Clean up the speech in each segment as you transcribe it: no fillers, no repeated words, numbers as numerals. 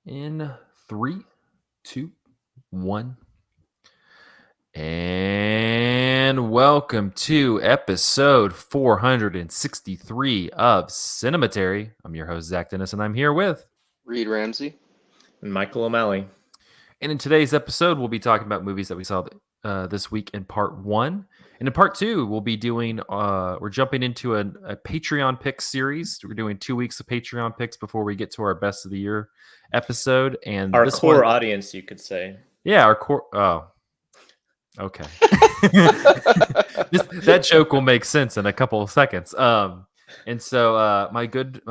In three, two, one. And welcome to episode 463 of Cinematary. I'm your host, Zach Dennis, and I'm here with Reid Ramsey. And Michael O'Malley. And in today's episode, we'll be talking about movies that we saw this week in part one. And in part two, we'll be doing, we're jumping into a Patreon picks series. We're doing 2 weeks of Patreon picks before we get to our best of the year episode. And Our this core one, audience, you could say. yeah, our core. Oh, okay. That joke will make sense in a couple of seconds. And so my good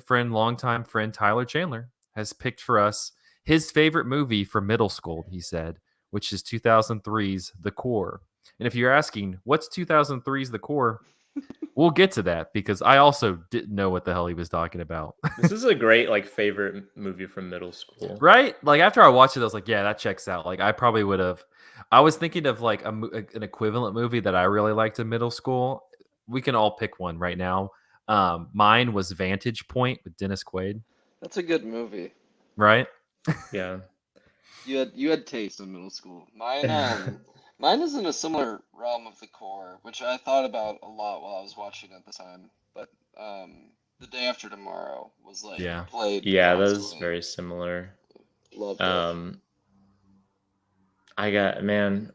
friend, longtime friend Tyler Chandler has picked for us his favorite movie from middle school. He said, which is 2003's The Core. And if you're asking, what's 2003's The Core? We'll get to that because I also didn't know what the hell he was talking about. This is a great favorite movie from middle school. Right? Like after I watched it, I was like, yeah, that checks out. Like I probably would have. I was thinking of like an equivalent movie that I really liked in middle school. We can all pick one right now. Mine was Vantage Point with Dennis Quaid. That's a good movie. Right? Yeah. You had taste in middle school. Mine is in a similar realm of The Core, which I thought about a lot while I was watching at the time. But The Day After Tomorrow was played. Yeah, that is constantly. very similar. Loved it.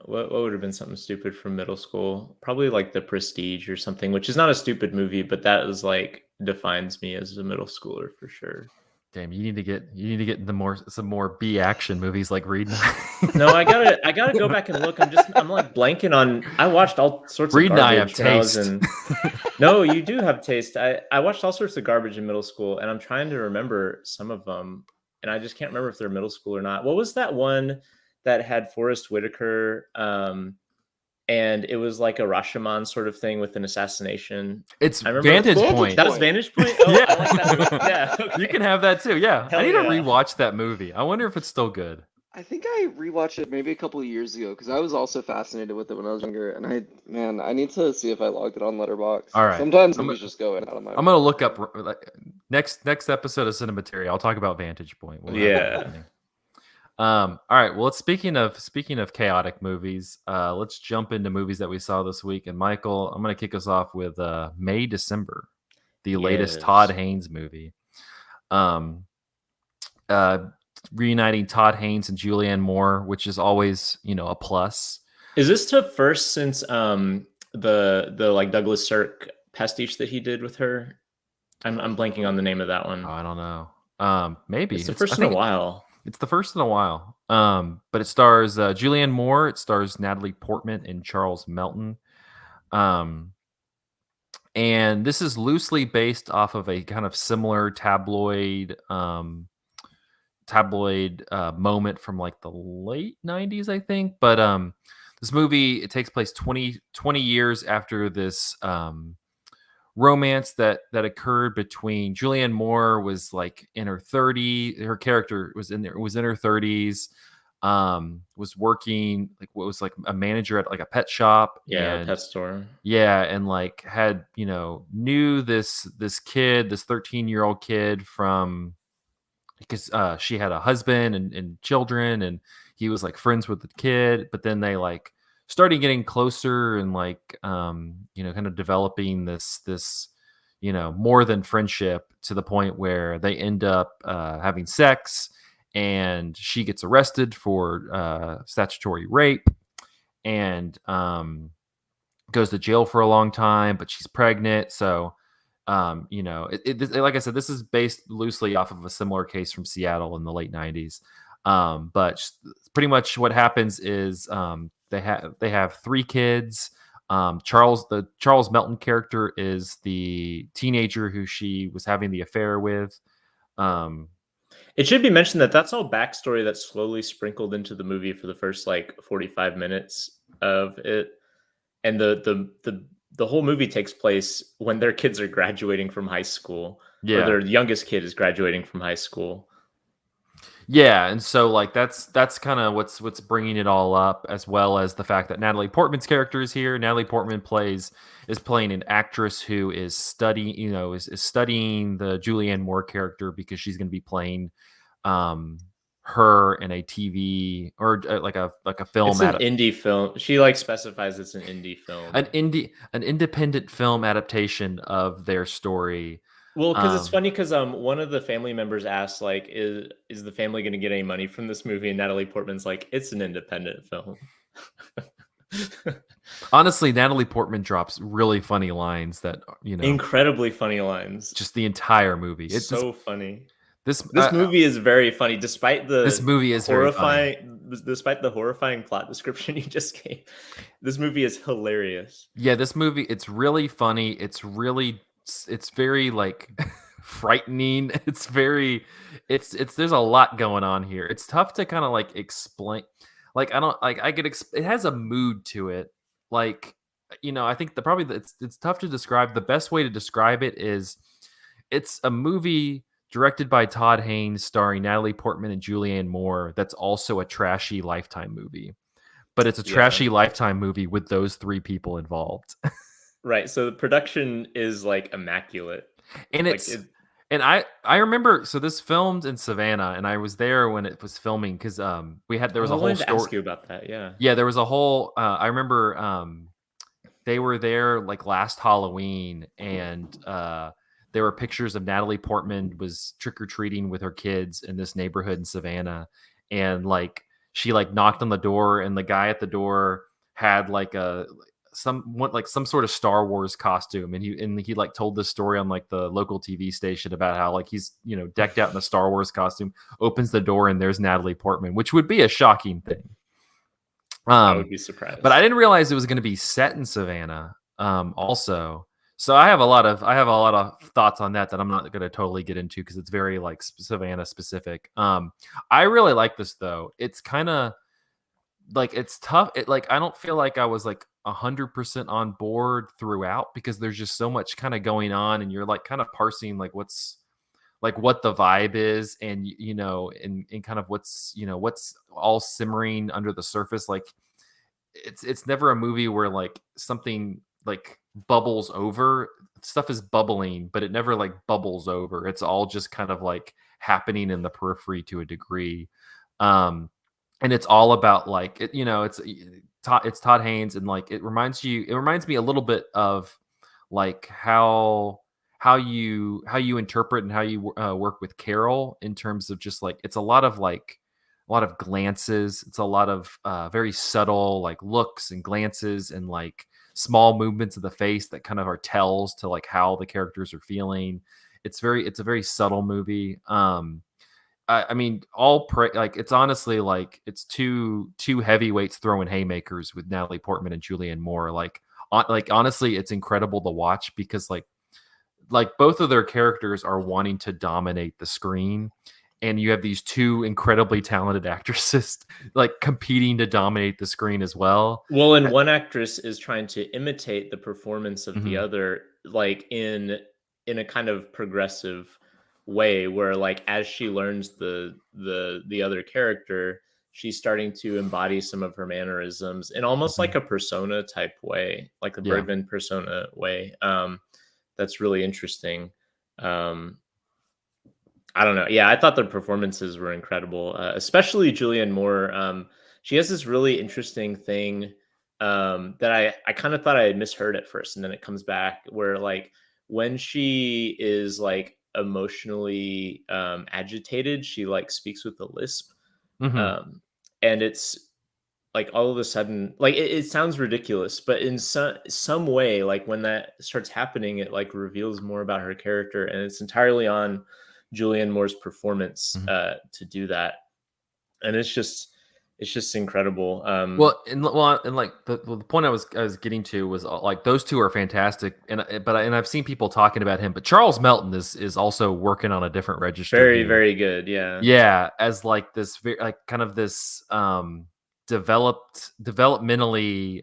What would have been something stupid from middle school? Probably like The Prestige or something, which is not a stupid movie, but that is defines me as a middle schooler for sure. Damn, you need to get some more B action movies like Reid. No, I gotta go back and look. I'm blanking on. I watched all sorts Reid of and garbage I have taste. No, you do have taste. I watched all sorts of garbage in middle school, and I'm trying to remember some of them, and I just can't remember if they're middle school or not. What was that one that had Forrest Whitaker? And it was like a Rashomon sort of thing with an assassination. It's Vantage Point. That was Vantage Point? Oh, yeah. I like that movie. Yeah, okay. You can have that too. Yeah. Hell I need yeah. to rewatch that movie. I wonder if it's still good. I think I rewatched it maybe a couple of years ago because I was also fascinated with it when I was younger. And I need to see if I logged it on Letterboxd. All right. Sometimes movies just go in and out of my. I'm gonna look up next episode of Cinematary. I'll talk about Vantage Point. Yeah. All right. Well, speaking of chaotic movies, let's jump into movies that we saw this week. And Michael, I'm gonna kick us off with May December, the latest Todd Haynes movie. Reuniting Todd Haynes and Julianne Moore, which is always a plus. Is this the first since the Douglas Sirk pastiche that he did with her? I'm blanking on the name of that one. Oh, I don't know. Maybe it's the first in a while. It's the first in a while. But it stars Julianne Moore. It stars Natalie Portman and Charles Melton. And this is loosely based off of a kind of similar tabloid moment from like the late 90s, I think. But this movie, it takes place 20 years after this romance that occurred between Julianne Moore was like in her 30s. Her character was in her 30s. Was working like a manager at like a pet shop. A pet store. Yeah, and like had knew this kid, this 13-year-old kid from because she had a husband and children, and he was like friends with the kid. But then they like started getting closer and like kind of developing this more than friendship, to the point where they end up having sex, and she gets arrested for statutory rape and goes to jail for a long time, but she's pregnant. So like I said, this is based loosely off of a similar case from Seattle in the late 90s. But pretty much what happens is they have 3 kids. The Charles Melton character is the teenager who she was having the affair with. It should be mentioned that that's all backstory that's slowly sprinkled into the movie for the first 45 minutes of it, and the whole movie takes place when their kids are graduating from high school. Yeah, or their youngest kid is graduating from high school. Yeah, and so like that's kind of what's bringing it all up, as well as the fact that Natalie Portman's character is here. Natalie Portman is playing an actress who is studying the Julianne Moore character, because she's going to be playing her in a TV or like a film It's an indie film. She like specifies it's an indie film. an independent film adaptation of their story. Well, because it's Um, funny because one of the family members asked like, is the family going to get any money from this movie? And Natalie Portman's like, it's an independent film. Honestly, Natalie Portman drops really funny lines that Incredibly funny lines. just the entire movie. It's So funny. this This movie is very funny, despite this the movie is very funny. horrifying plot description you just gave. This movie is hilarious. Yeah, this movie, it's really funny. It's very like frightening. It's there's a lot going on here. It's tough to kind of like explain. Like I don't like I could it has a mood to it. Like I think it's tough to describe. The best way to describe it is it's a movie directed by Todd Haynes starring Natalie Portman and Julianne Moore that's also a trashy Lifetime movie. But it's a Yeah. trashy Lifetime movie with those three people involved. Right. So the production is like immaculate. And Like it's and I remember, so this filmed in Savannah, and I was there when it was filming because there was I a whole wanted to ask story. you about that. Yeah. Yeah, there was a whole I remember they were there like last Halloween, and there were pictures of Natalie Portman was trick-or-treating with her kids in this neighborhood in Savannah, and like she like knocked on the door, and the guy at the door had like some sort of Star Wars costume, and he like told this story on like the local TV station about how like he's decked out in a Star Wars costume, opens the door, and there's Natalie Portman, which would be a shocking thing. I would be surprised. But I didn't realize it was going to be set in Savannah. Also, so I have a lot of thoughts on that I'm not going to totally get into because it's very like Savannah specific. I really like this though. It's kind of like it's tough. Like I don't feel like I was like 100% on board throughout because there's just so much kind of going on, and you're like kind of parsing like what the vibe is, and and kind of what's all simmering under the surface. Like it's never a movie where like something like bubbles over. Stuff is bubbling, but it never like bubbles over. It's all just kind of like happening in the periphery to a degree. And it's all about like it's Todd Haynes, and like it reminds me a little bit of like how you interpret and how you work with Carol, in terms of just like it's a lot of glances. It's a lot of very subtle like looks and glances and like small movements of the face that kind of are tells to like how the characters are feeling. It's a very subtle movie. I mean, like it's honestly like it's two heavyweights throwing haymakers with Natalie Portman and Julianne Moore. Like honestly, it's incredible to watch because like both of their characters are wanting to dominate the screen, and you have these two incredibly talented actresses like competing to dominate the screen as well. Well, and one actress is trying to imitate the performance of the Mhm. other, like in a kind of progressive way, where like as she learns the other character, she's starting to embody some of her mannerisms in almost like Mhm. a persona type way, like a Yeah. Bergman persona way. That's really interesting. Um, I don't know. Yeah, I thought the performances were incredible, especially Julianne Moore. She has this really interesting thing that I kind of thought I had misheard at first, and then it comes back where like when she is like emotionally agitated, she like speaks with a lisp, Mhm. and it's like all of a sudden like it sounds ridiculous, but in some way, like when that starts happening, it like reveals more about her character, and it's entirely on Julianne Moore's performance Mhm. to do that. And it's just incredible. And like the point I was getting to was like those two are fantastic, and I've seen people talking about him, but Charles Melton is also working on a different register Very, here. very good. Yeah. Yeah, as like this like kind of this developmentally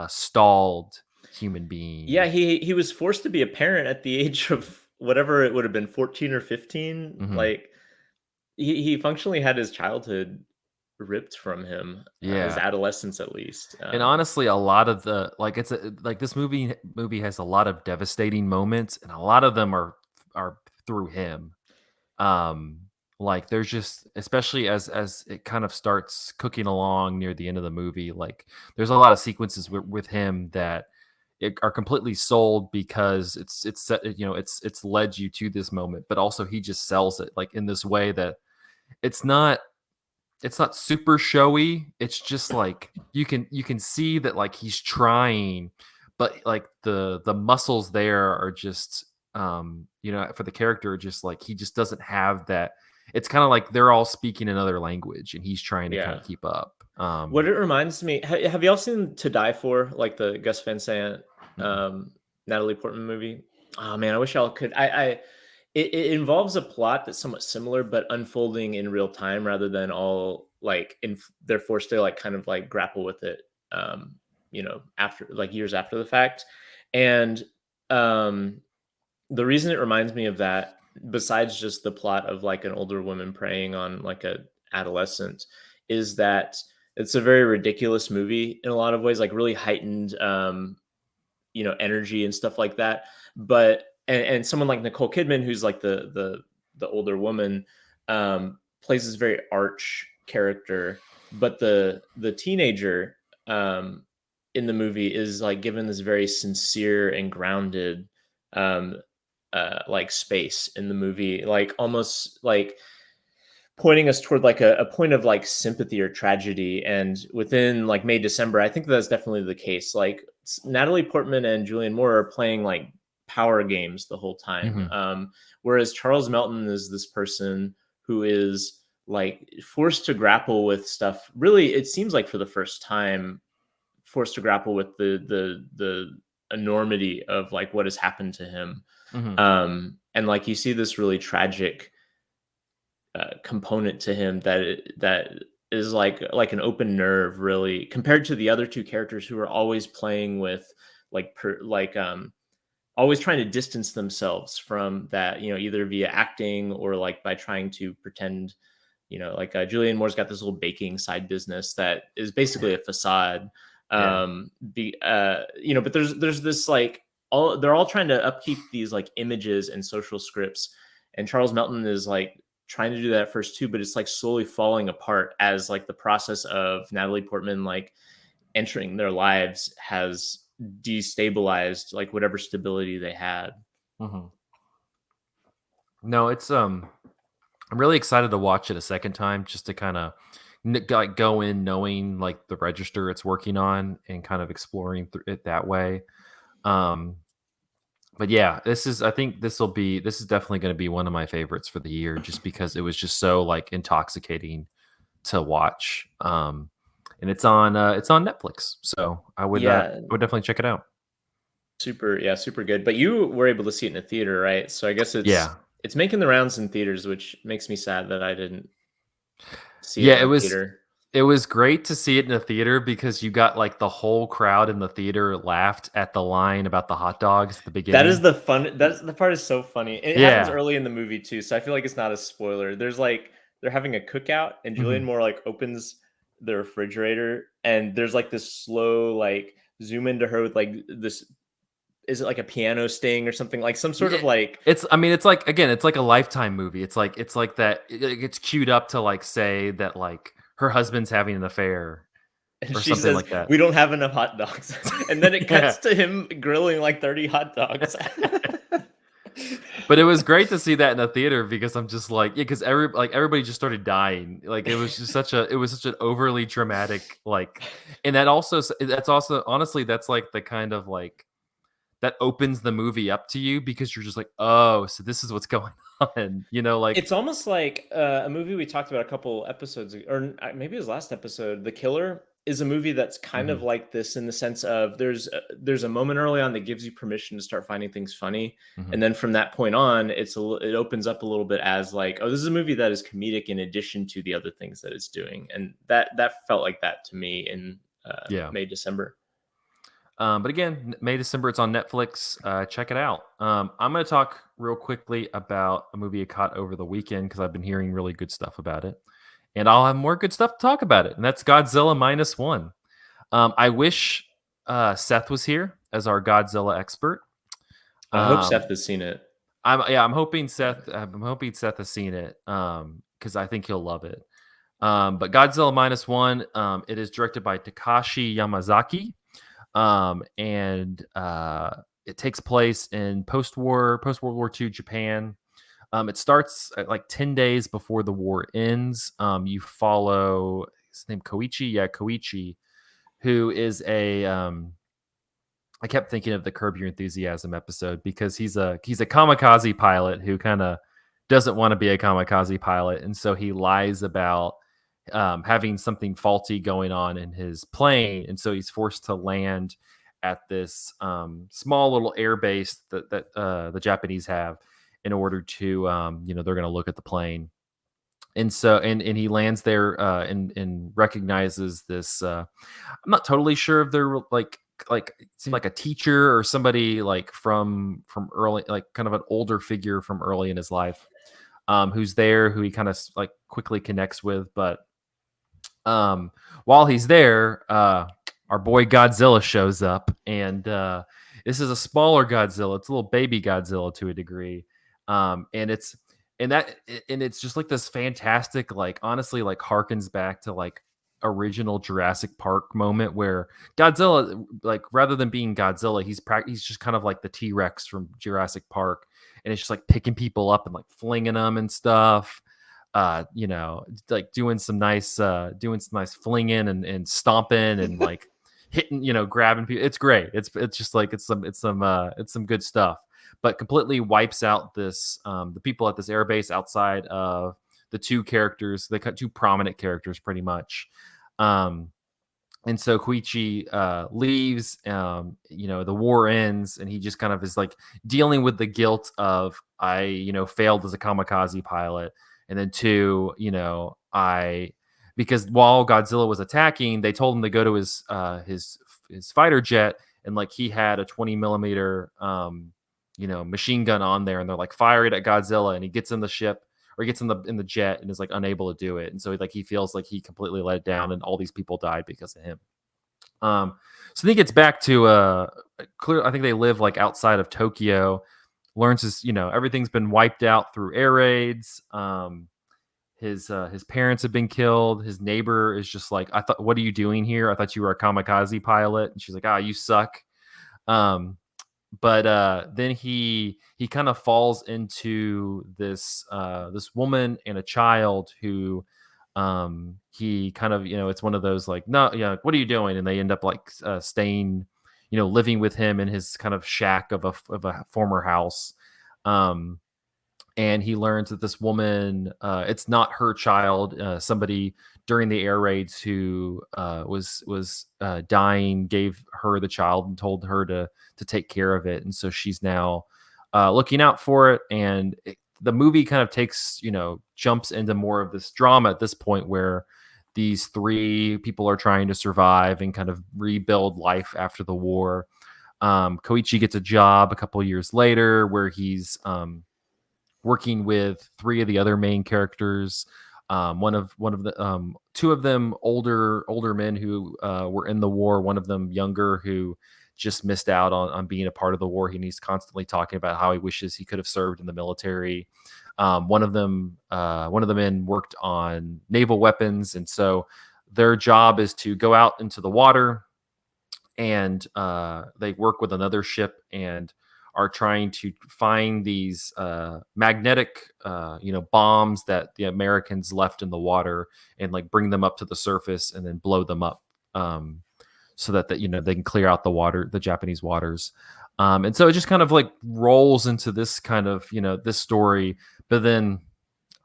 stalled human Yeah, being. he was forced to be a parent at the age of whatever it would have been, 14 or 15. Hmm. Like he functionally had his childhood ripped from him, his Yeah. adolescence at least. And honestly, a lot of the like like this movie has a lot of devastating moments, and a lot of them are through him. Um Like there's just, especially as it kind of starts cooking along near the end of the movie, like there's a lot of sequences with him that are completely sold because it's led you to this moment, but also he just sells it like in this way that it's not it's not super showy. It's just like you can see that like he's trying, but like the muscles there are just for the character, just like he just doesn't have that. It's kind of like they're all speaking another language and he's trying to kind Yeah. of keep up. What it reminds me, have y'all seen To Die For, like the Gus Van Sant, Mm-mm. Natalie Portman movie? Oh man, I wish y'all could. It involves a plot that's somewhat similar, but unfolding in real time rather than all like they're forced to like kind of like grapple with it, after like years after the fact. And um, the reason it reminds me of that, besides just the plot of like an older woman preying on like a adolescent, is that it's a very ridiculous movie in a lot of ways, like really heightened energy and stuff like that. But and someone like Nicole Kidman, who's like the older woman, plays this very arch character, but the teenager um in the movie is like given this very sincere and grounded um like space in the movie, like almost like pointing us toward like a point of like sympathy or tragedy. And within like May December, I think that's definitely the case. Like Natalie Portman and Julianne Moore are playing like power games the whole time, Mhm. whereas Charles Melton is this person who is like forced to grapple with stuff, really it seems like for the first time, forced to grapple with the enormity of like what has happened to him. Mhm. And like you see this really tragic component to him that is like an open nerve, really, compared to the other two characters who are always playing with always trying to distance themselves from that, either via acting or like by trying to pretend, Julianne Moore's got this little baking side business that is basically a facade. Yeah. But there's this like they're all trying to upkeep these like images and social scripts, and Charles Melton is like trying to do that first too, but it's like slowly falling apart as like the process of Natalie Portman like entering their lives has destabilized like whatever stability they had. Mhm. No, it's I'm really excited to watch it a second time just to kind of like go in knowing like the register it's working on and kind of exploring it that way. Um, but yeah, I think this is definitely going to be one of my favorites for the year just because it was just so like intoxicating to watch. And it's on Netflix, so Yeah, I would definitely check it out. super good. But you were able to see it in a theater, right? So I guess Yeah. it's making the rounds in theaters, which makes me sad that I didn't see it Yeah, in a theater. it was great to see it in a theater because you got like the whole crowd in the theater laughed at the line about the hot dogs at the That is beginning. the fun. That's the part is so funny. It happens Yeah. early in the movie too, so I feel like it's not a spoiler. There's like they're having a cookout, and Julianne Mhm. Moore like opens the refrigerator, and there's like this slow like zoom into her with like this. Is it like a piano sting or something, like some sort Yeah, of like? I mean, it's like again, it's like a Lifetime movie. It's like that it gets queued up to like say that like her husband's having an affair And or she something says, like that. "We don't have enough hot dogs," and then it Yeah. cuts to him grilling like 30 hot dogs. But it was great to see that in a theater because I'm just like, yeah, because everybody just started dying. Like it was such an overly dramatic like, and that's also honestly that's like the kind of like that opens the movie up to you because you're just like, oh, so this is what's going on, like. It's almost like a movie we talked about a couple episodes ago, or maybe it was last episode. The Killer is a movie that's kind of Mhm, like this in the sense of there's a moment early on that gives you permission to start finding things funny, mhm. and then from that point on, it opens up a little bit as like, oh, this is a movie that is comedic in addition to the other things that it's doing, and that felt like that to me in Yeah. May December. But again, May, December, it's on Netflix. Check it out. I'm going to talk real quickly about a movie I caught over the weekend because I've been hearing really good stuff about it. And I'll have more good stuff to talk about it. And that's Godzilla Minus One. I wish Seth was here as our Godzilla expert. I hope Um, Seth has seen it. I'm Yeah. hoping Seth has seen it. because I think he'll love it. But Godzilla minus one, it is directed by Takashi Yamazaki, and it takes place in post World War II Japan. It starts at like 10 days before the war ends. You follow his name Koichi, Koichi, who is a I kept thinking of the Curb Your Enthusiasm episode because he's a kamikaze pilot who kind of doesn't want to be a kamikaze pilot, and so he lies about having something faulty going on in his plane, and so he's forced to land at this small little air base that the Japanese have in order to they're going to look at the plane, and so and he lands there and recognizes this. I'm not totally sure if they're like it seemed like a teacher or somebody like from early, like kind of an older figure from early in his life, who's there, who he kind of like quickly connects with. But while he's there, our boy Godzilla shows up, and this is a smaller Godzilla. It's a little baby Godzilla to a degree, and it's just like this fantastic, like honestly, like harkens back to like original Jurassic Park moment where Godzilla, like rather than being Godzilla, he's just kind of like the T-Rex from Jurassic Park, and it's just like picking people up and like flinging them and stuff. Like doing some nice flinging and stomping and like hitting, grabbing people. It's great. It's just like it's some good stuff. But completely wipes out this the people at this airbase outside of the two characters, the two prominent characters, pretty much. And so Koichi leaves. The war ends, and he just kind of is like dealing with the guilt of I failed as a kamikaze pilot, and then two, because while Godzilla was attacking, they told him to go to his fighter jet, and like he had a 20 millimeter machine gun on there, and they're like fire it at Godzilla, and he gets in the ship or he gets in the jet and is like unable to do it, and so he feels like he completely let down, and all these people died because of him. So then he gets back to clear. I think they live like outside of Tokyo. Learns everything's been wiped out through air raids. His parents have been killed. His neighbor is just like, I thought, what are you doing here? I thought you were a kamikaze pilot. And she's like, you suck. But then he kind of falls into this woman and a child who he kind of it's one of those like, no, yeah, what are you doing? And they end up like staying, living with him in his kind of shack of a former house. And he learns that this woman, it's not her child. Somebody during the air raids who was dying gave her the child and told her to take care of it, and so she's now looking out for it. And the movie kind of jumps into more of this drama at this point, where these three people are trying to survive and kind of rebuild life after the war. Koichi gets a job a couple years later where he's working with three of the other main characters. One of the two of them older men who were in the war. One of them younger, who just missed out on being a part of the war. He's constantly talking about how he wishes he could have served in the military. One of the men worked on naval weapons, and so their job is to go out into the water, and they work with another ship and are trying to find these magnetic, bombs that the Americans left in the water, and like bring them up to the surface and then blow them up, so that they can clear out the Japanese waters. And so it just kind of like rolls into this kind of this story, but then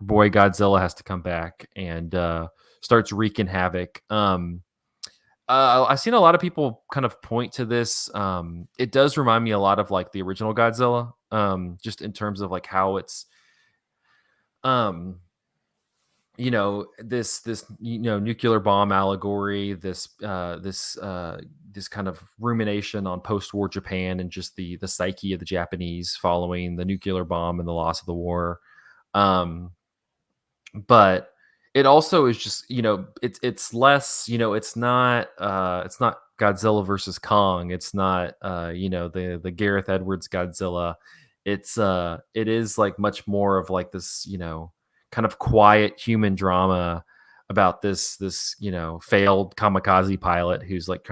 boy Godzilla has to come back and starts wreaking havoc. I've seen a lot of people kind of point to this. It does remind me a lot of like the original Godzilla, just in terms of like how it's, this nuclear bomb allegory, this kind of rumination on post-war Japan and just the psyche of the Japanese following the nuclear bomb and the loss of the war. But it also is just it's less, it's not Godzilla versus Kong. It's not the Gareth Edwards Godzilla. It is like much more of like this kind of quiet human drama about this failed kamikaze pilot who's like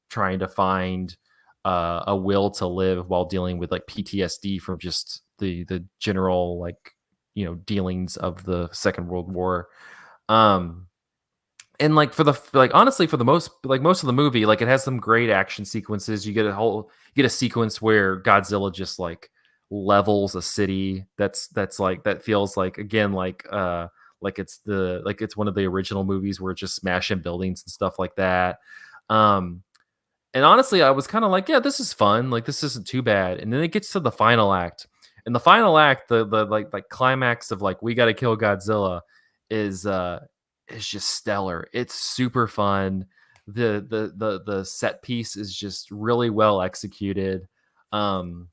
trying to find a will to live while dealing with like PTSD from just the general like dealings of the Second World War. Um, and like honestly for the most of the movie, like it has some great action sequences. You get a sequence where Godzilla just like levels a city that's like that feels like again like it's one of the original movies where it's just smashing buildings and stuff like that. um and honestly, I was kind of like, yeah, this is fun. Like this isn't too bad. And then it gets to the final act. And the final act, the like climax of like we got to kill Godzilla is just stellar. It's super fun. The set piece is just really well executed. Um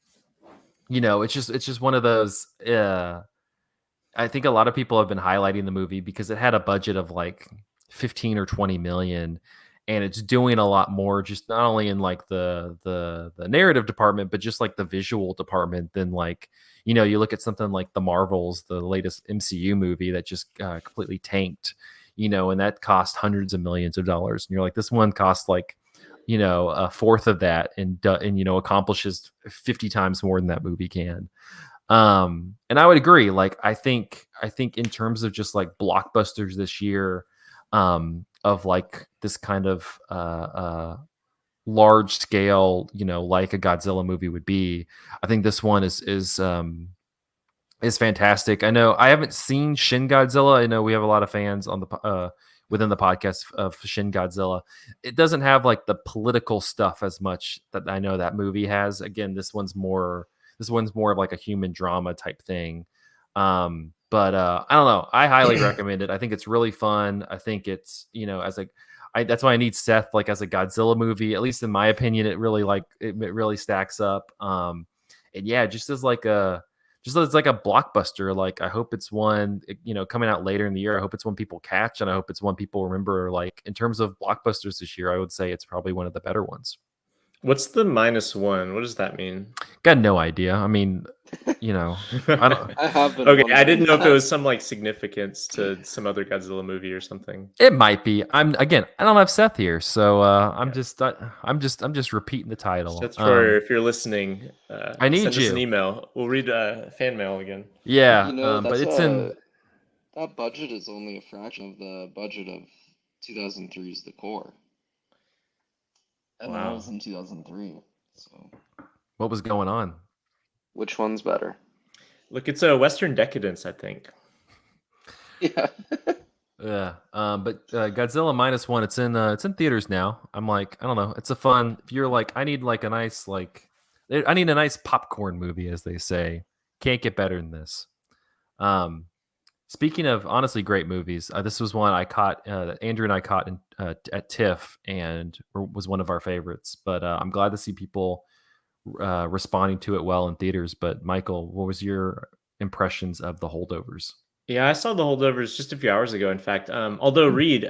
it's just one of those I think a lot of people have been highlighting the movie because it had a budget of like 15 or 20 million, and it's doing a lot more just not only in like the narrative department but just like the visual department than like you look at something like the Marvels, the latest MCU movie that just completely tanked, and that cost hundreds of millions of dollars, and you're like this one cost like a fourth of that and accomplishes 50 times more than that movie can. And I would agree. Like I think in terms of just like blockbusters this year, of like this kind of large scale, like a Godzilla movie would be, I think this one is fantastic. I know I haven't seen Shin Godzilla. I know we have a lot of fans on the within the podcast of Shin Godzilla. It doesn't have like the political stuff as much that I know that movie has. Again, this one's more of like a human drama type thing. But I don't know. I highly recommend it. I think it's really fun. I think it's as like that's why I need Seth like as a Godzilla movie. At least in my opinion, it really stacks up. And yeah, just as like a blockbuster. Like I hope it's one coming out later in the year. I hope it's one people catch, and I hope it's one people remember. Like in terms of blockbusters this year, I would say it's probably one of the better ones. What's the -1? What does that mean? Got no idea. I mean, I don't. I have been Okay, I wondering didn't know if it that. was some like significance to some other Godzilla movie or something. It might be. I don't have Seth here, so I'm Yeah. just I'm just repeating the title. Seth Troyer, if you're listening, I need send us an you. email. We'll read fan mail again. Yeah, but That's it's in. that budget is only a fraction of the budget of 2003's The Core. And that was Wow. in 2003. So, What was going on? which one's better? Look, it's a Western decadence, I think. Yeah. Yeah. But Godzilla -1. It's in theaters now. I'm like, I don't know. It's a fun. If you're like, I need like a nice I need a nice popcorn movie, as they say. Can't get better than this. Um, Speaking of honestly great movies, this was one I caught. That Andrew and I caught at TIFF, and was one of our favorites. But I'm glad to see people responding to it well in theaters. But Michael, what was your impressions of the Holdovers? Yeah, I saw the Holdovers just a few hours ago, in fact. Although Reed,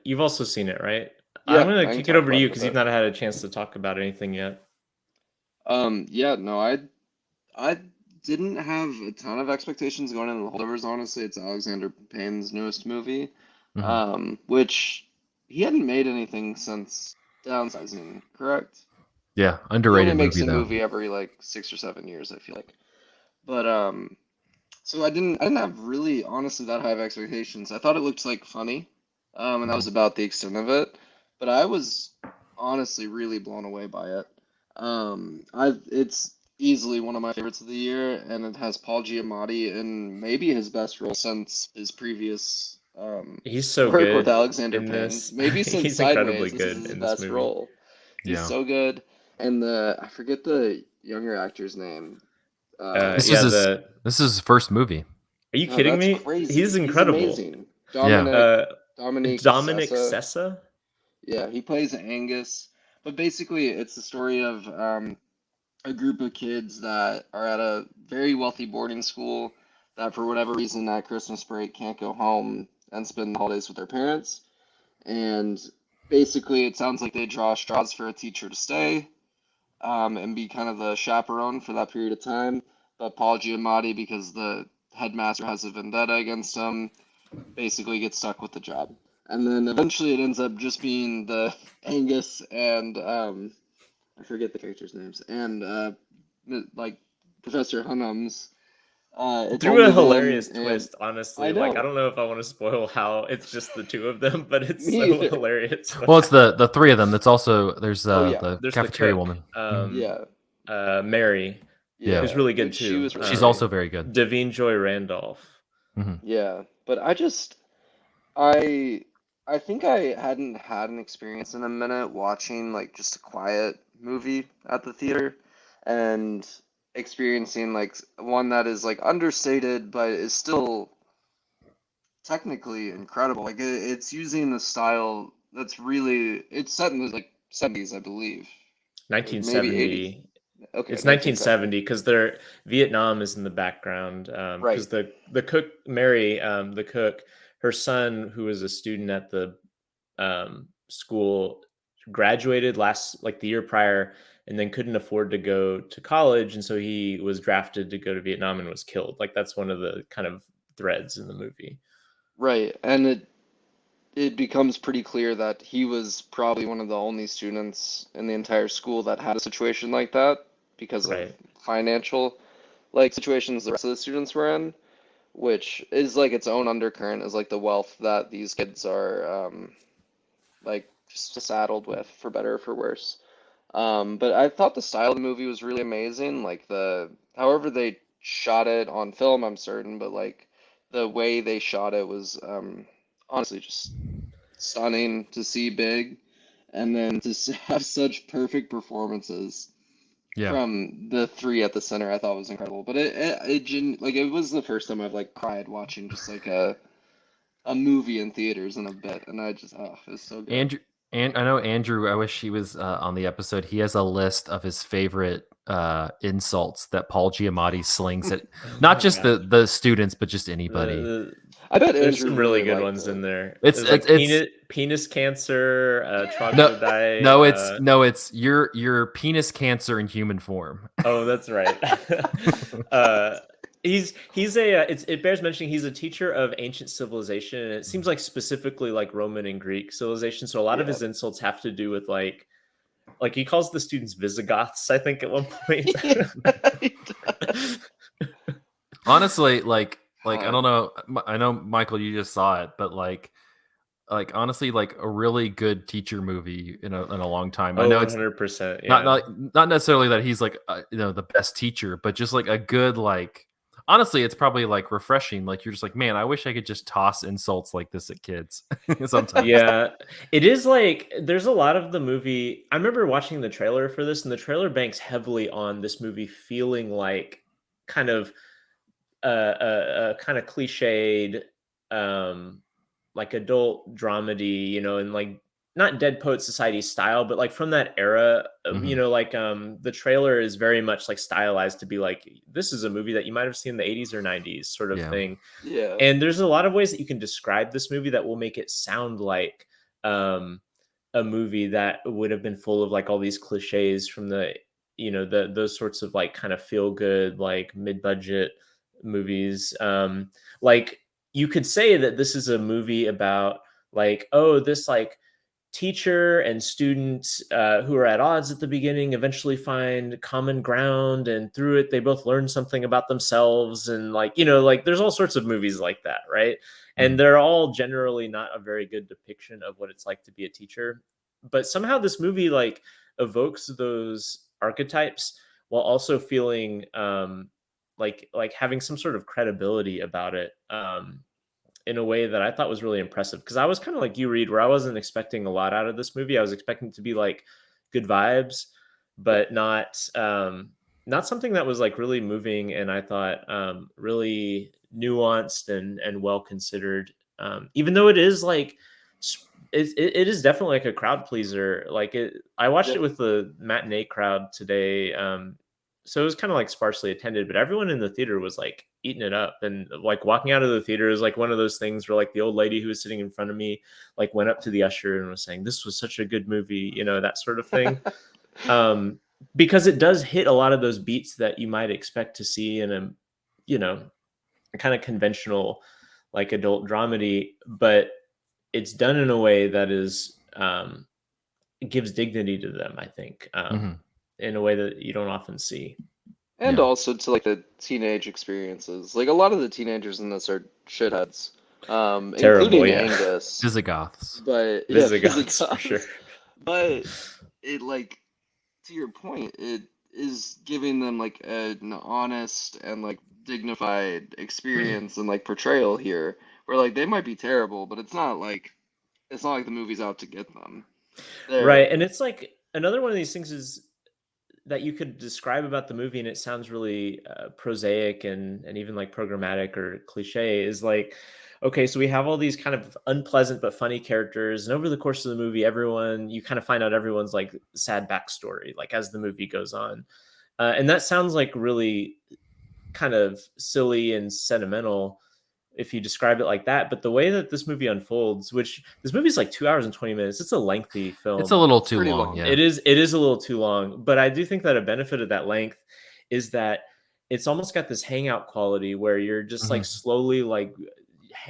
you've also seen it, right? I'm Yeah, gonna I can kick it talk over to about you it a because you've bit. not had a chance to talk about anything yet. Yeah, no, I didn't have a ton of expectations going into the Holdovers, honestly. It's Alexander Payne's newest movie, Hmm. which he hadn't made anything since Downsizing, correct? Yeah, He only underrated makes movie a though. movie every like 6 or 7 years, I feel like. But so I didn't have really honestly that high of expectations. I thought it looked like funny, and that Hmm. was about the extent of it. But I was honestly really blown away by it. It's easily one of my favorites of the year, and it has Paul Giamatti in maybe his best role since his previous He's so work with good Alexander in Payne. this. Maybe since He's incredibly Sideways, this good is his in this best movie. role. He's Yeah. so good, and the I forget the younger actor's name. This was Yeah, his this is his first movie. are you No, kidding that's me? crazy. He's He's incredible. amazing. Yeah. Dominic Dominic Sessa. Sessa? Yeah, he plays Angus. But basically, it's the story of a group of kids that are at a very wealthy boarding school that, for whatever reason, at Christmas break can't go home and spend the holidays with their parents. And basically, it sounds like they draw straws for a teacher to stay, and be kind of the chaperone for that period of time. But Paul Giamatti, because the headmaster has a vendetta against him, basically gets stuck with the job. And then eventually it ends up just being the Angus and I forget the characters' names, and like Professor Hunnam's. It's Through a only them, hilarious and twist, honestly. I Like, I know. don't know if I want to spoil how it's just the two of them, but it's Me so either. hilarious. Well, it's the three of them. That's also there's Oh yeah, the There's the cafeteria cook, woman. Mhm. yeah, Mary, Yeah, who's yeah. really good Which she too. was really she's great. also very good. Davine Joy Randolph. Mhm. Yeah, but I I think I hadn't had an experience in a minute watching like just a quiet movie at the theater and experiencing like one that is like understated but is still technically incredible. Like it's using the style that's really it's set in the like 70s, I believe, or maybe 80s. 1970. Okay, It's 1970. 1970 because they're Vietnam is in the background. Because Right. the cook Mary, the cook, her son who was a student at the school graduated last like the year prior and then couldn't afford to go to college, and so he was drafted to go to Vietnam and was killed. Like that's one of the kind of threads in the movie. Right. And it becomes pretty clear that he was probably one of the only students in the entire school that had a situation like that because of Right. financial like situations the rest of the students were in, which is like its own undercurrent is like the wealth that these kids are like just saddled with for better or for worse. But I thought the style of the movie was really amazing. Like however they shot it on film, I'm certain, but like the way they shot it was honestly just stunning to see big, and then to have such perfect performances Yeah. from the three at the center, I thought was incredible. But like it was the first time I've like cried watching just like a movie in theaters in a bit, and I just it was so good. Andrew, and I know Andrew. I wish he was on the episode. He has a list of his favorite insults that Paul Giamatti slings at Oh not my just gosh. the students, but just anybody. The I bet There's Andrew some really really good liked ones in it. there. It's There's it's like it's penis cancer, no troglodyte. no, it's your penis cancer in human form. Oh, that's right. uh, he's a it bears mentioning he's a teacher of ancient civilization, and it seems like specifically like Roman and Greek civilization. So a lot of Yeah. his insults have to do with like he calls the students Visigoths, I think, at one point. Yeah, he does. Honestly, like I Uh, don't know. I know Michael, you just saw it, but honestly, like a really good teacher movie in a long time. I Oh, know it's 100%. not Yeah. not necessarily that he's like the best teacher, but just like a good like. Honestly, it's probably like refreshing. Like you're just like, man, I wish I could just toss insults like this at kids sometimes. Yeah, it is like there's a lot of the movie. I remember watching the trailer for this, and the trailer banks heavily on this movie feeling like kind of kind of cliched, um, like adult dramedy, and like not Dead Poet Society style, but like from that era, Mhm. like the trailer is very much like stylized to be like this is a movie that you might have seen in the 80s or 90s sort of Yeah. thing. yeah. And there's a lot of ways that you can describe this movie that will make it sound like um, a movie that would have been full of like all these cliches from the those sorts of like kind of feel good like mid-budget movies. Like you could say that this is a movie about like, oh, this like teacher and students who are at odds at the beginning eventually find common ground, and through it they both learn something about themselves, and like like there's all sorts of movies like that, right? And Mhm. they're all generally not a very good depiction of what it's like to be a teacher, but somehow this movie like evokes those archetypes while also feeling like having some sort of credibility about it, in a way that I thought was really impressive. Because I was kind of like you, Reed, where I wasn't expecting a lot out of this movie. I was expecting it to be like good vibes, Yep. but not something that was like really moving. And I thought really nuanced and well considered. Even though it is like it is definitely like a crowd pleaser. Like I watched it Yep. with the matinee crowd today. So it was kind of like sparsely attended, but everyone in the theater was like eating it up. And like walking out of the theater is like one of those things where like the old lady who was sitting in front of me like went up to the usher and was saying, "This was such a good movie," that sort of thing. Um, because it does hit a lot of those beats that you might expect to see in a, you know, kind of conventional, like adult dramedy, but it's done in a way that is gives dignity to them, I think, in a way that you don't often see. And Yeah. also to like the teenage experiences. Like a lot of the teenagers in this are shitheads, Terrible, including yeah. Angus. Visigoths. But yeah, Visigoths for sure. Visigoths. But it like to your point, it is giving them like an honest and like dignified experience and like portrayal here, where like they might be terrible, but it's not like the movie's out to get them. They're Right, and it's like another one of these things is that you could describe about the movie and it sounds really prosaic and even like programmatic or cliche is like, okay, so we have all these kind of unpleasant but funny characters, and over the course of the movie everyone, you kind of find out everyone's like sad backstory like as the movie goes on, and that sounds like really kind of silly and sentimental if you describe it like that. But the way that this movie unfolds, which this movie is like 2 hours and 20 minutes, it's a lengthy It's a film. little it's too pretty long. long. Yeah. It is a little too long, but I do think that a benefit of that length is that it's almost got this hangout quality where you're just like slowly like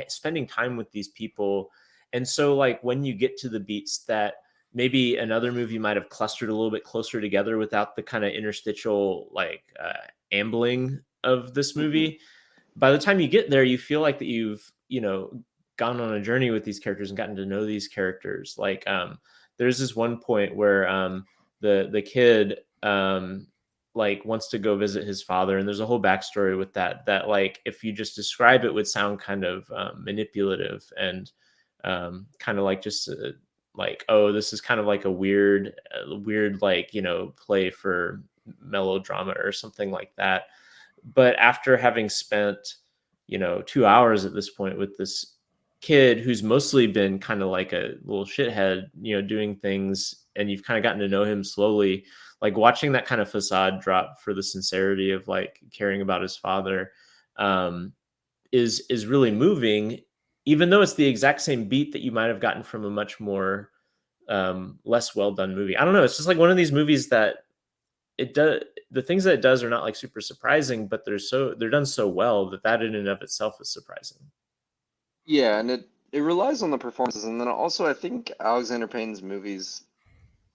spending time with these people. And so like when you get to the beats that maybe another movie might have clustered a little bit closer together without the kind of interstitial like ambling of this movie, by the time you get there, you feel like that you've, gone on a journey with these characters and gotten to know these characters. Like, there's this one point where the kid like wants to go visit his father, and there's a whole backstory with that like if you just describe it would sound kind of manipulative and kind of like just like, oh, this is kind of like a weird like play for melodrama or something like that. But after having spent 2 hours at this point with this kid who's mostly been kind of like a little shithead, doing things, and you've kind of gotten to know him slowly, like watching that kind of facade drop for the sincerity of like caring about his father, is really moving, even though it's the exact same beat that you might have gotten from a much more less well done movie. I don't know, it's just like one of these movies that it does, the things that it does are not like super surprising, but they're done so well that in and of itself is surprising. Yeah, and it relies on the performances, and then also I think Alexander Payne's movies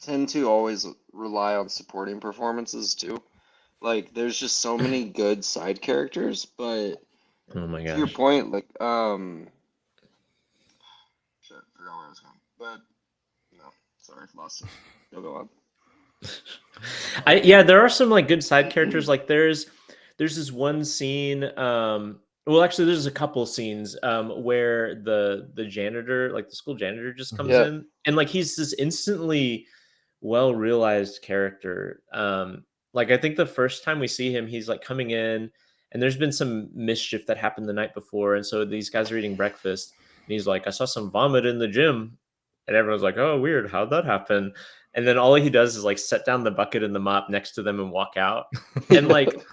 tend to always rely on supporting performances too. Like there's just so many good side characters, but Oh my to your gosh. point, like shit, forgot where I was going. But no, sorry, lost it. You'll go on. Yeah, there are some like good side characters. Like there's this one scene, well actually there's a couple scenes where the janitor, like the school janitor, just comes Yeah. in, and like he's this instantly well realized character. Like I think the first time we see him, he's like coming in, and there's been some mischief that happened the night before, and so these guys are eating breakfast, and he's like, I saw some vomit in the gym, and everyone's like, oh weird, how'd that happen? And then all he does is like set down the bucket and the mop next to them and walk out. And like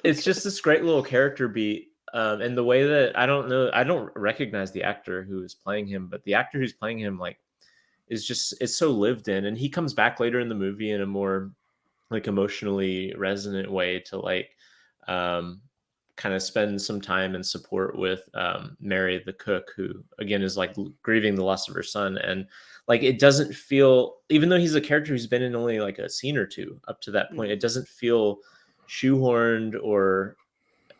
it's just this great little character beat. And the way that I don't know, I don't recognize the actor who is playing him, but the actor who's playing him like is just, it's so lived in. And he comes back later in the movie in a more like emotionally resonant way to like kind of spend some time and support with Mary the cook, who again is like grieving the loss of her son. And like it doesn't feel, even though he's a character who's been in only like a scene or two up to that point, it doesn't feel shoehorned or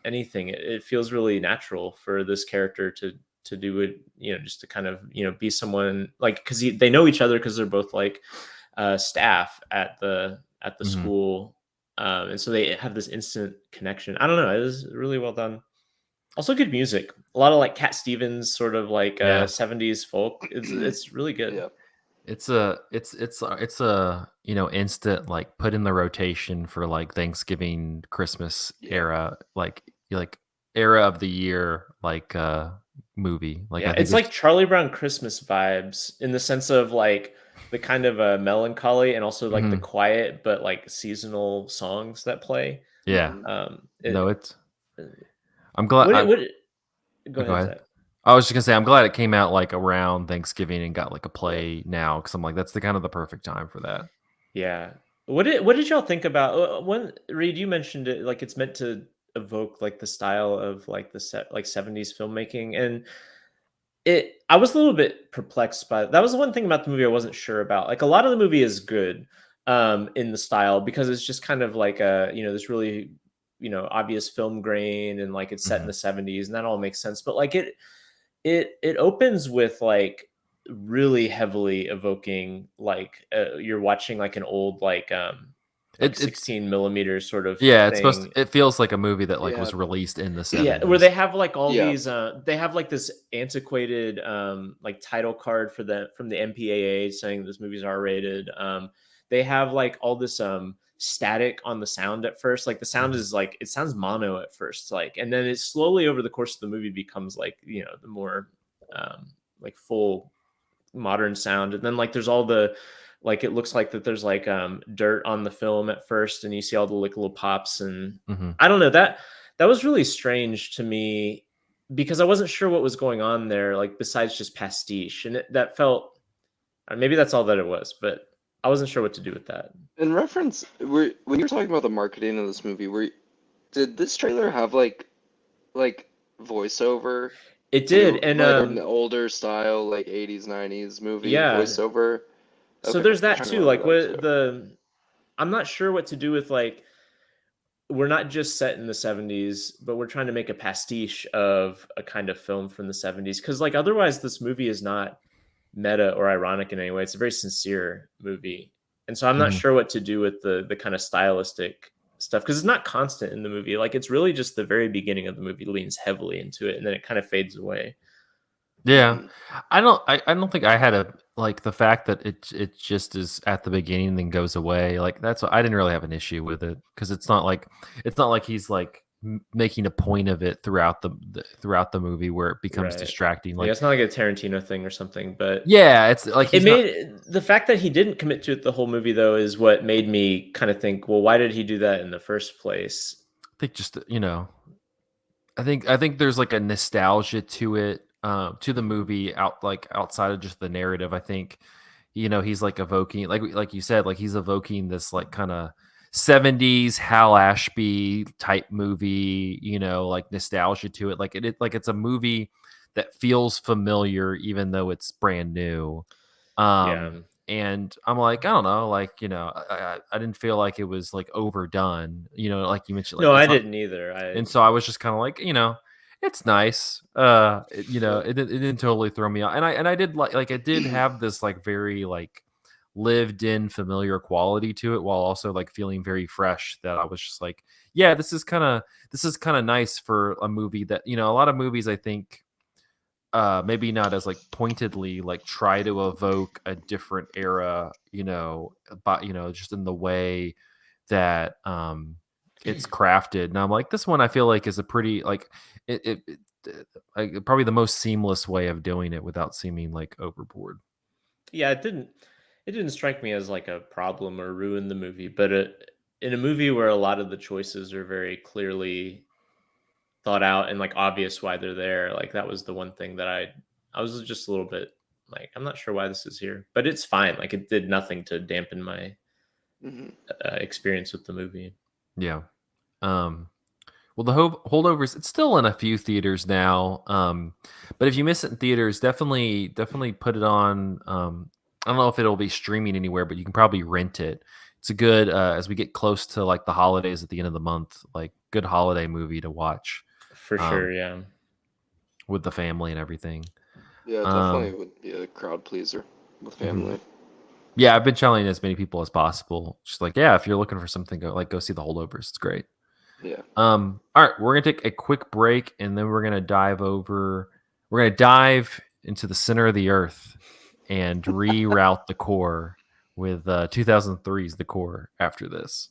anything. It feels really natural for this character to do it, just to kind of be someone like, because they know each other because they're both like staff at the school, and so they have this instant connection. I don't know, it was really well done. Also good music, a lot of like Cat Stevens sort of like Yeah. 70s folk. It's really good. Yeah. It's a instant like put in the rotation for like Thanksgiving, Christmas era, like era of the year, like movie. Like Yeah, I think it's like Charlie Brown Christmas vibes in the sense of like the kind of melancholy and also like the quiet but like seasonal songs that play. yeah. No, It, it's. I'm glad. Go Go ahead, ahead. Zach. I was just gonna say I'm glad it came out like around Thanksgiving and got like a play now, because I'm like that's the kind of the perfect time for that. Yeah. What did y'all think about when Reid, you mentioned it like it's meant to evoke like the style of like the set like 70s filmmaking. And I was a little bit perplexed by that. Was the one thing about the movie I wasn't sure about. Like a lot of the movie is good in the style because it's just kind of like a, this really, obvious film grain, and like it's set in Mhm. the 70s, and that all makes sense. But like it opens with like really heavily evoking like you're watching like an old like It's 16 millimeter sort of yeah, it's supposed thing. to, it feels like a movie that like Yeah, was released in the Yeah, where 70s. they have like all yeah. these they have like this antiquated like title card for the from the MPAA saying this movie's R-rated. They have like all this static on the sound at first. Like the sound Mhm. is like it sounds mono at first, like, and then it slowly over the course of the movie becomes like, the more like full modern sound. And then like there's all the like it looks like that there's like dirt on the film at first, and you see all the like little pops. And Mhm. I don't know, that was really strange to me because I wasn't sure what was going on there, like besides just pastiche. And that felt maybe that's all that it was, but I wasn't sure what to do with that. In reference, when you were talking about the marketing of this movie, did this trailer have like voiceover It did. too, And like an older style, like 80s, 90s movie yeah, voiceover? so Okay, there's I was that trying to too. remember Like that too. what I'm not sure what to do with like we're not just set in the 70s, but we're trying to make a pastiche of a kind of film from the 70s. Because, like, otherwise, this movie is not meta or ironic in any way. It's a very sincere movie. And so I'm not Mhm. sure what to do with the kind of stylistic stuff because it's not constant in the movie. Like, it's really just the very beginning of the movie leans heavily into it, and then it kind of fades away. Yeah. Hmm. I don't think I had a like the fact that it just is at the beginning and then goes away. Like that's what I didn't really have an issue with it because it's not like he's like making a point of it throughout throughout the movie where it becomes Right. distracting. Yeah, Like it's not like a Tarantino thing or something, but yeah, it's like it he's not made the fact that he didn't commit to it the whole movie, though, is what made me kind of think, well, why did he do that in the first place? I think just I think there's like a nostalgia to it, to the movie outside of just the narrative. I think, he's like evoking like you said, like he's evoking this like kind of 70s Hal Ashby type movie, like nostalgia to it. Like it's a movie that feels familiar even though it's brand new. Yeah. And I'm like, I don't know, like, I didn't feel like it was like overdone, like you mentioned, like No, I it's not didn't either. and so I was just kind of like, it's nice. Yeah. It didn't totally throw me out. And I did like it did have this like very like lived in familiar quality to it while also like feeling very fresh that I was just like, yeah, this is kind of nice for a movie that, a lot of movies I think maybe not as like pointedly like try to evoke a different era, but just in the way that it's crafted. And I'm like, this one I feel like is a pretty like like probably the most seamless way of doing it without seeming like overboard. Yeah, it didn't strike me as like a problem or ruin the movie, but in a movie where a lot of the choices are very clearly thought out and like obvious why they're there, like that was the one thing that I was just a little bit like I'm not sure why this is here, but it's fine. Like it did nothing to dampen my Hmm. experience with the movie. Yeah. Um well, the holdovers, it's still in a few theaters now. But if you miss it in theaters, definitely put it on. I don't know if it'll be streaming anywhere, but you can probably rent it. It's a good as we get close to like the holidays at the end of the month, like good holiday movie to watch For sure, um, yeah. with the family and everything. Yeah, it definitely Um, would be a crowd pleaser with mhm. family. Yeah, I've been telling as many people as possible. Just like, yeah, if you're looking for something, go see the holdovers. It's great. Yeah. All right, we're gonna take a quick break and then we're gonna dive into the center of the earth and reroute the core with 2003's The Core after this.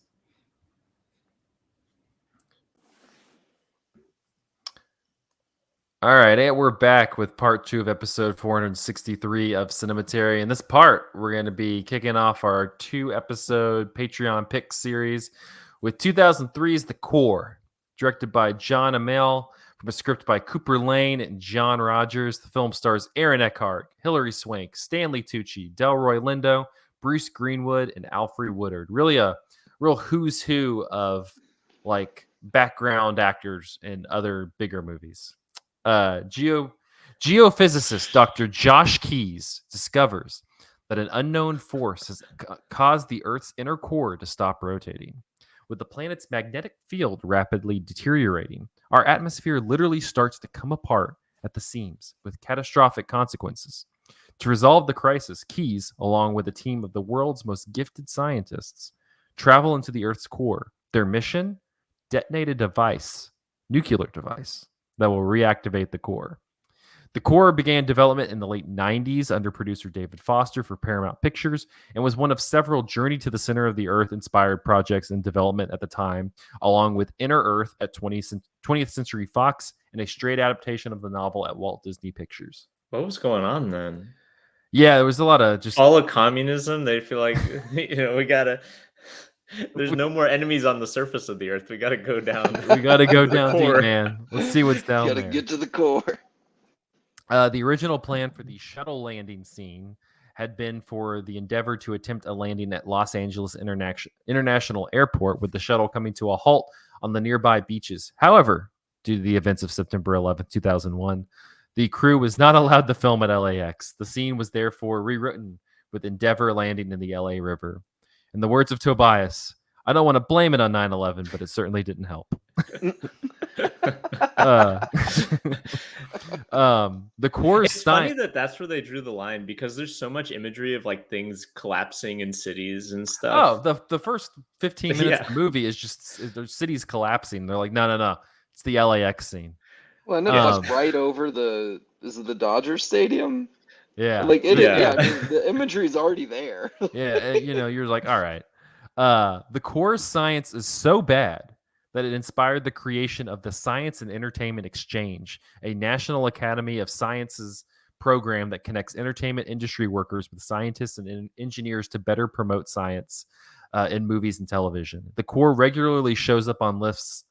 All right, and we're back with part 2 of episode 463 of Cinematary. In this part, we're going to be kicking off our 2-episode Patreon pick series with 2003's The Core, directed by Jon Amiel, from a script by Cooper Lane and John Rogers. The film stars Aaron Eckhart, Hilary Swank, Stanley Tucci, Delroy Lindo, Bruce Greenwood, and Alfred Woodard. Really a real who's who of like background actors in other bigger movies. Geophysicist Dr. Josh Keyes discovers that an unknown force has caused the Earth's inner core to stop rotating. With the planet's magnetic field rapidly deteriorating, our atmosphere literally starts to come apart at the seams with catastrophic consequences. To resolve the crisis, Keyes, along with a team of the world's most gifted scientists, travel into the Earth's core. Their mission? Detonate a nuclear device, that will reactivate the core. The core began development in the late 90s under producer David Foster for Paramount Pictures and was one of several Journey to the Center of the Earth inspired projects in development at the time, along with Inner Earth at 20th Century Fox and a straight adaptation of the novel at Walt Disney Pictures. What was going on then? Yeah, there was a lot of just all of communism. They feel like we gotta. There's no more enemies on the surface of the Earth. We gotta go down. We gotta go down deep, man. Let's see what's down there. Gotta get to the core. The original plan for the shuttle landing scene had been for the Endeavour to attempt a landing at Los Angeles International Airport, with the shuttle coming to a halt on the nearby beaches. However, due to the events of September 11, 2001, the crew was not allowed to film at LAX. The scene was therefore rewritten, with Endeavour landing in the LA River. In the words of Tobias, I don't want to blame it on 9/11, but it certainly didn't help. The core it's funny that that's where they drew the line, because there's so much imagery of like things collapsing in cities and stuff. Oh, the first 15 minutes of the movie is just their cities collapsing. They're like, no, it's the LAX scene. Well, and it's right over is it the Dodger Stadium? Yeah, like I mean, the imagery is already there. Yeah, you're like, all right. The core science is so bad that it inspired the creation of the Science and Entertainment Exchange, a National Academy of Sciences program that connects entertainment industry workers with scientists and engineers to better promote science in movies and television. The core regularly shows up on lists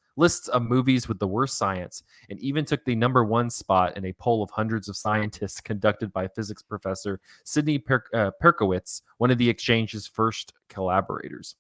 of movies with the worst science, and even took the #1 spot in a poll of hundreds of scientists conducted by physics professor Sidney Perkowitz, one of the exchange's first collaborators.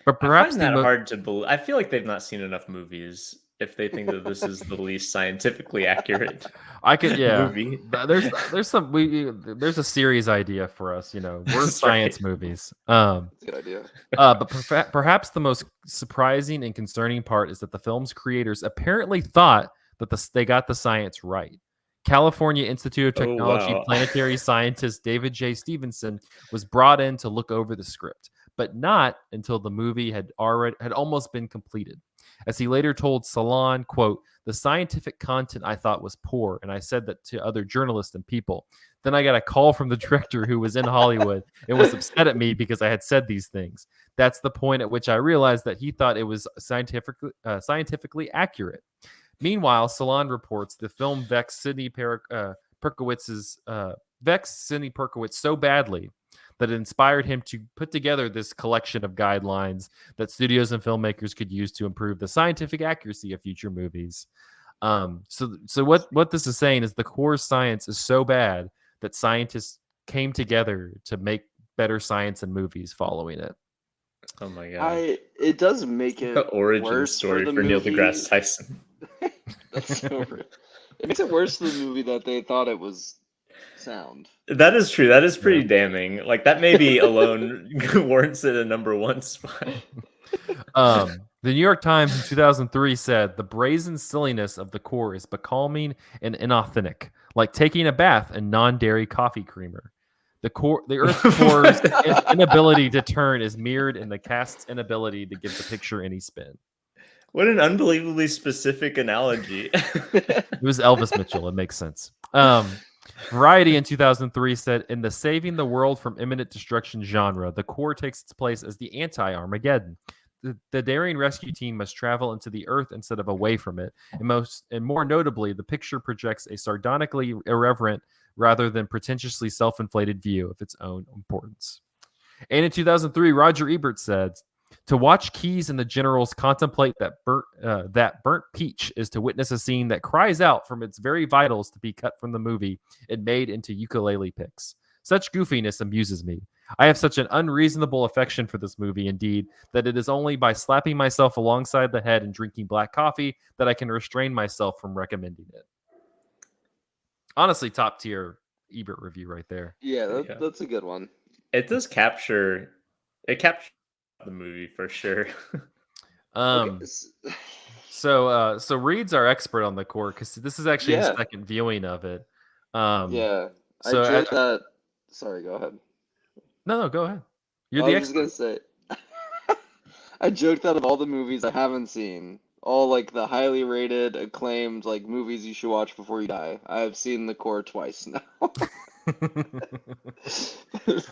But perhaps I find that hard to believe. I feel like they've not seen enough movies if they think that this is the least scientifically accurate movie. There's a series idea for us, worst science movies. That's a good idea. But perhaps the most surprising and concerning part is that the film's creators apparently thought that they got the science right. California Institute of Technology planetary scientist David J. Stevenson was brought in to look over the script, but not until the movie had almost been completed. As he later told Salon, quote, "The scientific content I thought was poor, and I said that to other journalists and people. Then I got a call from the director who was in Hollywood and was upset at me because I had said these things. That's the point at which I realized that he thought it was scientifically accurate." Meanwhile, Salon reports the film vexed Sidney Perkowitz so badly that it inspired him to put together this collection of guidelines that studios and filmmakers could use to improve the scientific accuracy of future movies. So what this is saying is the core science is so bad that scientists came together to make better science and movies following it. Oh my god! It does make it the origin worse story for for Neil deGrasse Tyson. That's so real. It makes it worse for the movie that they thought it was sound. That is true. That is pretty damning. Like that maybe alone warrants it a #1 spot. The New York Times in 2003 said the brazen silliness of the core is becalming and inauthentic, like taking a bath in non-dairy coffee creamer. The Earth's core's inability to turn is mirrored in the cast's inability to give the picture any spin. What an unbelievably specific analogy. It was Elvis Mitchell. It makes sense. Variety in 2003 said, in the saving the world from imminent destruction genre, the core takes its place as the anti-Armageddon. The daring rescue team must travel into the Earth instead of away from it. And more notably, the picture projects a sardonically irreverent rather than pretentiously self-inflated view of its own importance. And in 2003, Roger Ebert said, to watch Keyes and the generals contemplate that burnt peach is to witness a scene that cries out from its very vitals to be cut from the movie and made into ukulele picks. Such goofiness amuses me. I have such an unreasonable affection for this movie, indeed, that it is only by slapping myself alongside the head and drinking black coffee that I can restrain myself from recommending it. Honestly, top tier Ebert review right there. Yeah, Yeah. that's a good one. It does captures the movie for sure. Okay, So Reed's our expert on the core because this is actually his yeah, second viewing of it. yeah. I So joked that. Sorry, go ahead. no, go ahead. You're I the was just gonna expert. say, I joked that of all the movies I haven't seen, all like the highly rated, acclaimed like movies you should watch before you die, I have seen The Core twice now.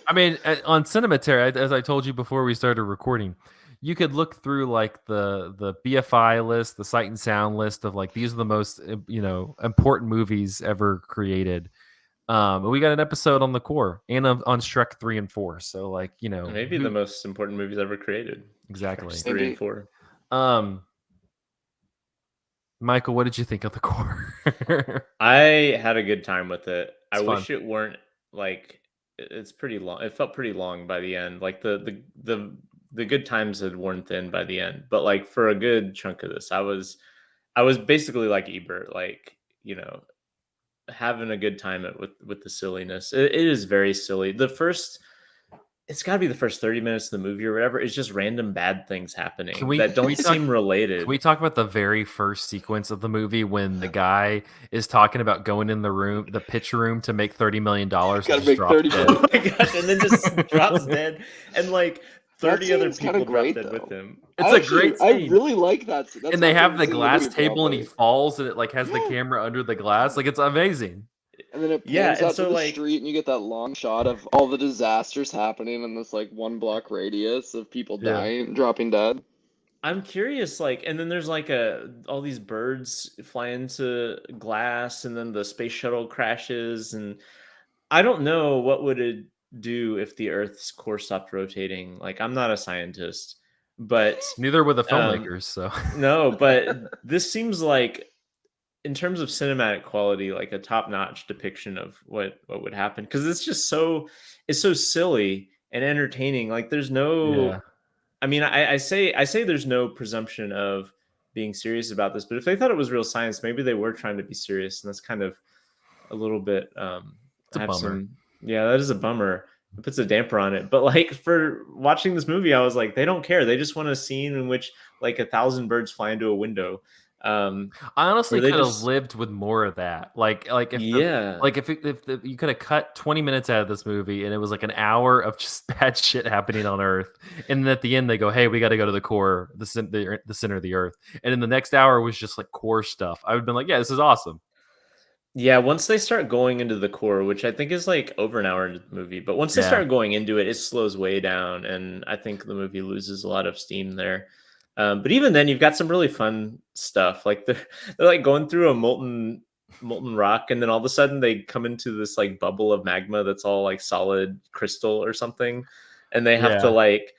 I mean, on Cinematary, as I told you before we started recording, you could look through like the BFI list, the Sight and Sound list of like these are the most important movies ever created. We got an episode on the core and on Shrek 3 and 4. So like Maybe the most important movies ever created. exactly. Shreks 3 and Maybe 4. Michael, what did you think of the core? I had a good time with it. I It's fun. wish it weren't like it's pretty long. It felt pretty long by the end. Like the good times had worn thin by the end. But like for a good chunk of this, I was basically like Ebert, like having a good time with the silliness. It is very silly. It's got to be the first 30 minutes of the movie or whatever. It's just random bad things happening that Can we don't talk? seem Can we related. talk about the very first sequence of the movie when the guy is talking about going in the pitch room to make $30 million and gotta just make drops 30 dead? Oh my gosh! And then just drops dead, and like That 30 other scene's kind people of drop great dead with though. him. It's a great I scene. really like that scene. That's And my they have favorite the scene in the glass movie, table and he probably. falls and it like has the Yeah. camera under the glass. Like it's amazing. And then it Yeah, pans and out to so the like street, and you get that long shot of all the disasters happening in this like 1 block radius of people Yeah. dying, dropping dead. I'm curious, like, and then there's like all these birds fly into glass, and then the space shuttle crashes, and I don't know what would it do if the Earth's core stopped rotating. Like, I'm not a scientist, but Neither were the um, filmmakers, so no, but this seems like, in terms of cinematic quality, like a top-notch depiction of what would happen. Because it's so silly and entertaining. Like, there's no, yeah. I mean, I say there's no presumption of being serious about this, but if they thought it was real science, maybe they were trying to be serious, and that's kind of a little bit. It's I a have bummer. some, yeah, that is a bummer. It puts a damper on it. But like for watching this movie, I was like, they don't care. They just want a scene in which like 1,000 birds fly into a window, I honestly or they could have just, lived with more of that. Like if the yeah, like if you could have cut 20 minutes out of this movie and it was like an hour of just bad shit happening on Earth, and then at the end they go, "Hey, we got to go to the core, the center of the Earth," and then the next hour was just like core stuff. I would have been like, "Yeah, this is awesome." yeah. Once they start going into the core, which I think is like over an hour into the movie, but once they Yeah, start going into it, it slows way down, and I think the movie loses a lot of steam there. But even then, you've got some really fun stuff. Like they're like going through a molten rock, and then all of a sudden they come into this like bubble of magma that's all like solid crystal or something, and they have to yeah. like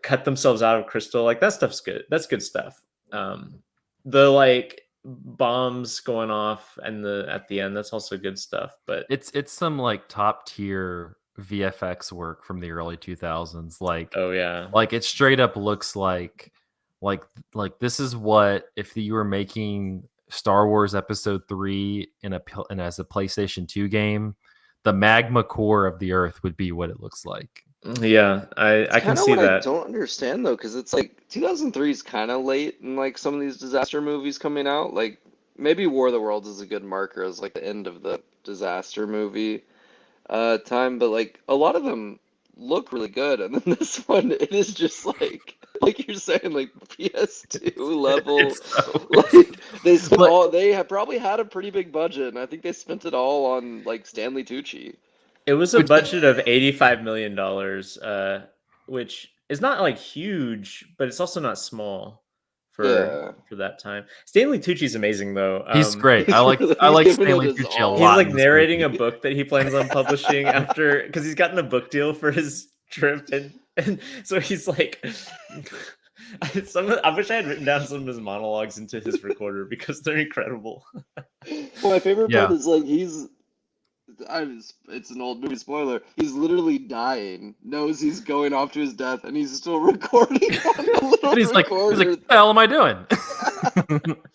cut themselves out of crystal. Like that stuff's good. That's good stuff. The like bombs going off and the at the end, that's also good stuff. But It's some like top tier VFX work from the early 2000s. oh yeah, Like it straight up looks like like this is what if you were making Star Wars Episode 3 in as a PlayStation 2 game, the magma core of the Earth would be what it looks like. yeah, It's I can kind of see what I that. don't understand though, because it's like 2003 is kind of late in like some of these disaster movies coming out. Like maybe War of the Worlds is a good marker as like the end of the disaster movie time, but like a lot of them look really good, and then this one it is just like you're saying like PS2 level. It's so Like they spent but all they have probably had a pretty big budget, and I think they spent it all on like Stanley Tucci. It was a which budget of $85 million, which is not like huge, but it's also not small Yeah. for that time. Stanley Tucci's amazing though. he's great. I He's like giving it Stanley his Tucci a He's all. lot like in this narrating movie. a book that he plans on publishing after because he's gotten a book deal for his trip, and so he's like. I wish I had written down some of his monologues into his recorder because they're incredible. Well, my favorite part Yeah. is like he's it's an old movie spoiler. He's literally dying, knows he's going off to his death, and he's still recording on the little And he's like, recorder. what the hell am I doing?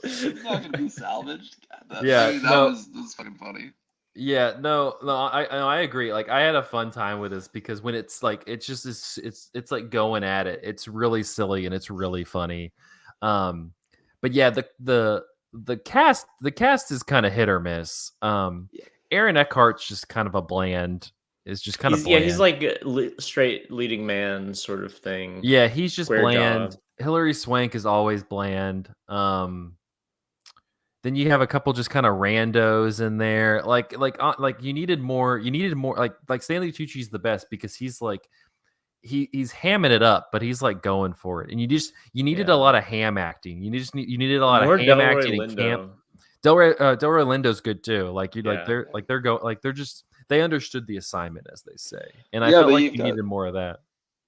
It's not gonna be salvaged. Yeah, I mean, no. that was fucking funny. Yeah, no, I agree. Like I had a fun time with this because when it's like it's just it's like going at it. It's really silly and it's really funny. Um, but yeah, the cast is kind of hit or miss. Yeah. Aaron Eckhart's just kind of a bland. Is just kind of He's bland. like straight leading man sort of thing. Yeah, he's just Square bland. job. Hilary Swank is always bland. Then you have a couple just kind of randos in there. Like you needed more. You needed more. Like Stanley Tucci's the best because he's like he's hamming it up, but he's like going for it. And you needed a lot of ham acting. You needed a lot of More ham Delroy acting and camp. Lindo. Delroy Lindo's good too. Like you Yeah. they're just they understood the assignment as they say. And I Yeah, felt but like you've you got needed more of that.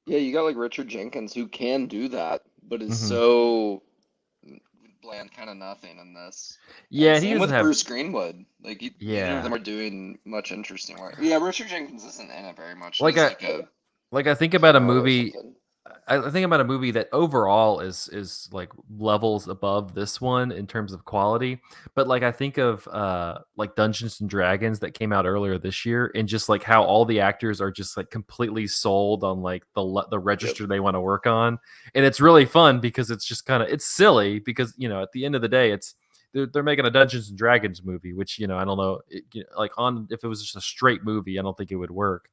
yeah, you got like Richard Jenkins who can do that, but is Mhm. so bland, kind of nothing in this. Yeah, And he same doesn't with have. Bruce Greenwood. Like neither of them Yeah, are doing much interesting work. Yeah, Richard Jenkins isn't in it very much. like He's I like a like I think about a cameo or movie. something. I think about a movie that overall is like levels above this one in terms of quality. But like I think of like Dungeons and Dragons that came out earlier this year, and just like how all the actors are just like completely sold on like the Yep. register they want to work on, and it's really fun because it's just kind of it's silly because at the end of the day it's they're making a Dungeons and Dragons movie, which I don't know like on if it was just a straight movie I don't think it would work,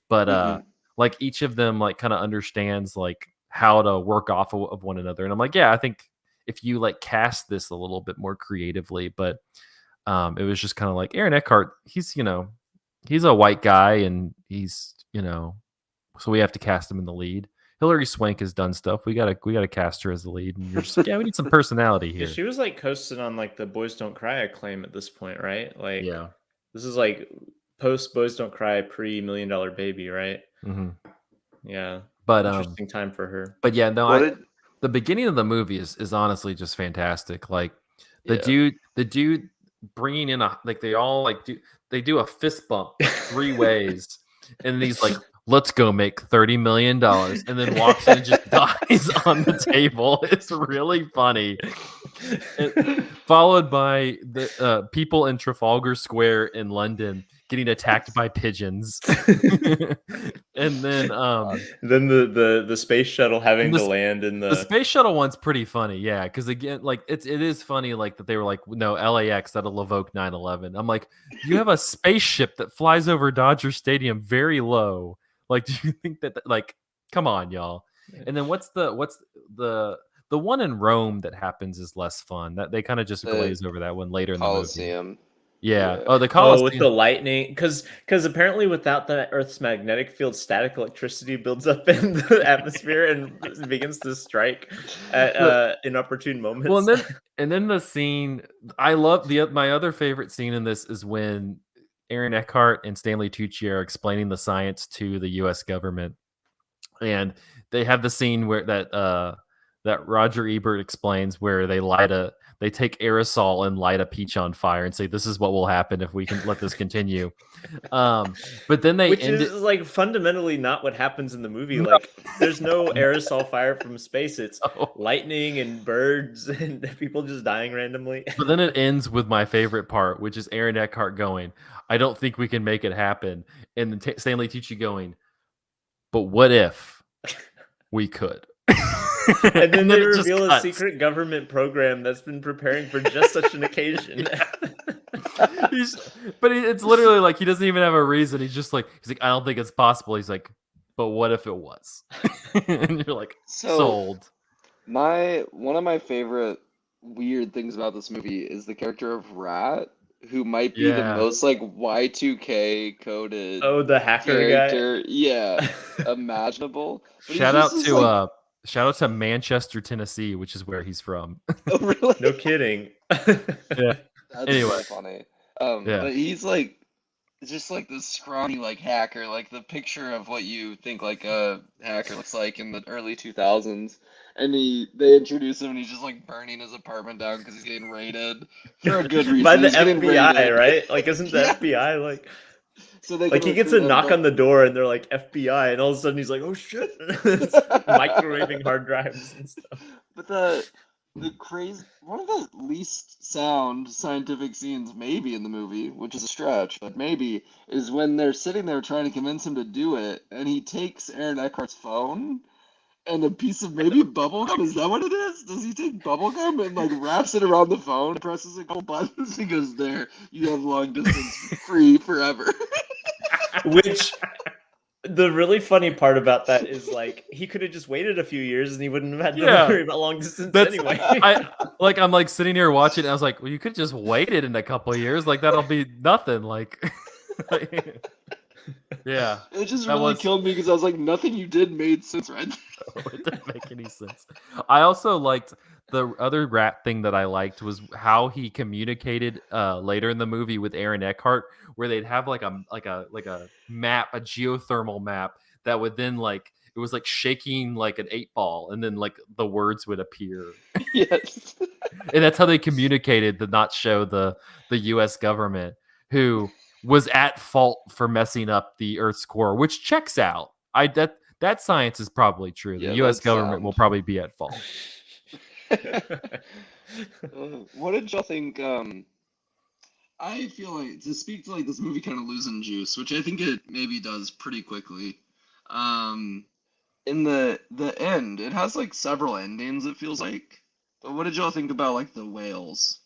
but Hmm. like each of them like kind of understands like how to work off of one another, and I'm like, yeah, I think if you like cast this a little bit more creatively. But it was just kind of like Aaron Eckhart, he's a white guy, and he's so we have to cast him in the lead. Hilary Swank has done stuff. We gotta cast her as the lead, and you're just like, yeah, we need some personality Yeah, here. she was like coasting on like the Boys Don't Cry acclaim at this point, right? Like Yeah. this is like post Boys Don't Cry, pre $1 Million Baby, right? Hmm. Yeah. But Interesting time for her. but yeah, no, What did the beginning of the movie is honestly just fantastic. Like yeah. the dude bringing in a like they do a fist bump like three ways, and then he's like, "Let's go make $30 million," and then walks in and just dies on the table. It's really funny. Followed by the people in Trafalgar Square in London getting attacked by pigeons, and then Then the space shuttle having to this land in the the space shuttle one's pretty funny, yeah. Because again, like it is funny, like that they were like, no, LAX that'll evoke 9/11. I'm like, you have a spaceship that flies over Dodger Stadium very low. Like, do you think that like, come on, y'all? And then what's the one in Rome that happens is less fun. That they kind of just The glaze over that one later in the movie. Coliseum. Yeah. Yeah. Oh, the Oh, with Colosseum. the lightning, because apparently without the Earth's magnetic field, static electricity builds up in the atmosphere and begins to strike at inopportune Well, moments. and then the scene I love my other favorite scene in this is when Aaron Eckhart and Stanley Tucci are explaining the science to the U.S. government, and they have the scene where that Roger Ebert explains where they take aerosol and light a peach on fire and say this is what will happen if we can let this continue. But then they Which end is it. like fundamentally not what happens in the movie. No. Like, there's no aerosol fire from space. It's Oh. lightning and birds and people just dying randomly. But then it ends with my favorite part, which is Aaron Eckhart going, "I don't think we can make it happen," and then Stanley Tucci going, "But what if we could?" And then they it just reveal a cuts. secret government program that's been preparing for just such an occasion. It's literally like he doesn't even have a reason. He's like, "I don't think it's possible." He's like, "But what if it was?" And you're like, So sold. one of my favorite weird things about this movie is the character of Rat, who might be the Yeah. most like Y2K coded Oh, the hacker guy. character, yeah, imaginable. But he's Shout just out this to like, shout out to Manchester, Tennessee, which is where he's from. oh really? No kidding. Yeah. That's Anyway. really funny. Yeah. But he's like just like this scrawny like hacker, like the picture of what you think like a hacker looks like in the early 2000s. And they introduce him and he's just like burning his apartment down because he's getting raided for a good reason. By the He's getting FBI, raided. right? Like, isn't the Yeah. FBI like So they Like can he gets a recruit him, knock but on the door and they're like FBI, and all of a sudden he's like, oh shit, It's microwaving hard drives and stuff. But the crazy one of the least sound scientific scenes maybe in the movie, which is a stretch, but maybe, is when they're sitting there trying to convince him to do it, and he takes Aaron Eckhart's phone and a piece of maybe bubble gum. Is that what it is? Does he take bubble gum and like wraps it around the phone, presses a couple buttons, and goes, there, you have long distance free forever. Which the really funny part about that is like he could have just waited a few years and he wouldn't have had to Yeah. worry about long distance That's anyway. I'm like sitting here watching, and I was like, well, you could just wait it in a couple of years, like that'll be nothing. Like, yeah, It just that really was killed me because I was like, nothing you did made sense, right? it didn't make any sense. I also liked the other rat thing that I liked was how he communicated later in the movie with Aaron Eckhart, where they'd have like a map, a geothermal map that would then like it was like shaking like an 8 ball, and then like the words would appear. Yes. And that's how they communicated to not show the U.S. government, who was at fault for messing up the Earth's core, which checks out. That science is probably true. The Yeah, U.S. that's government will sound. probably be at fault. What did y'all think? I feel like to speak to like this movie kind of losing juice, which I think it maybe does pretty quickly. Um, in the end, it has like several endings, it feels like. But what did y'all think about like the whales?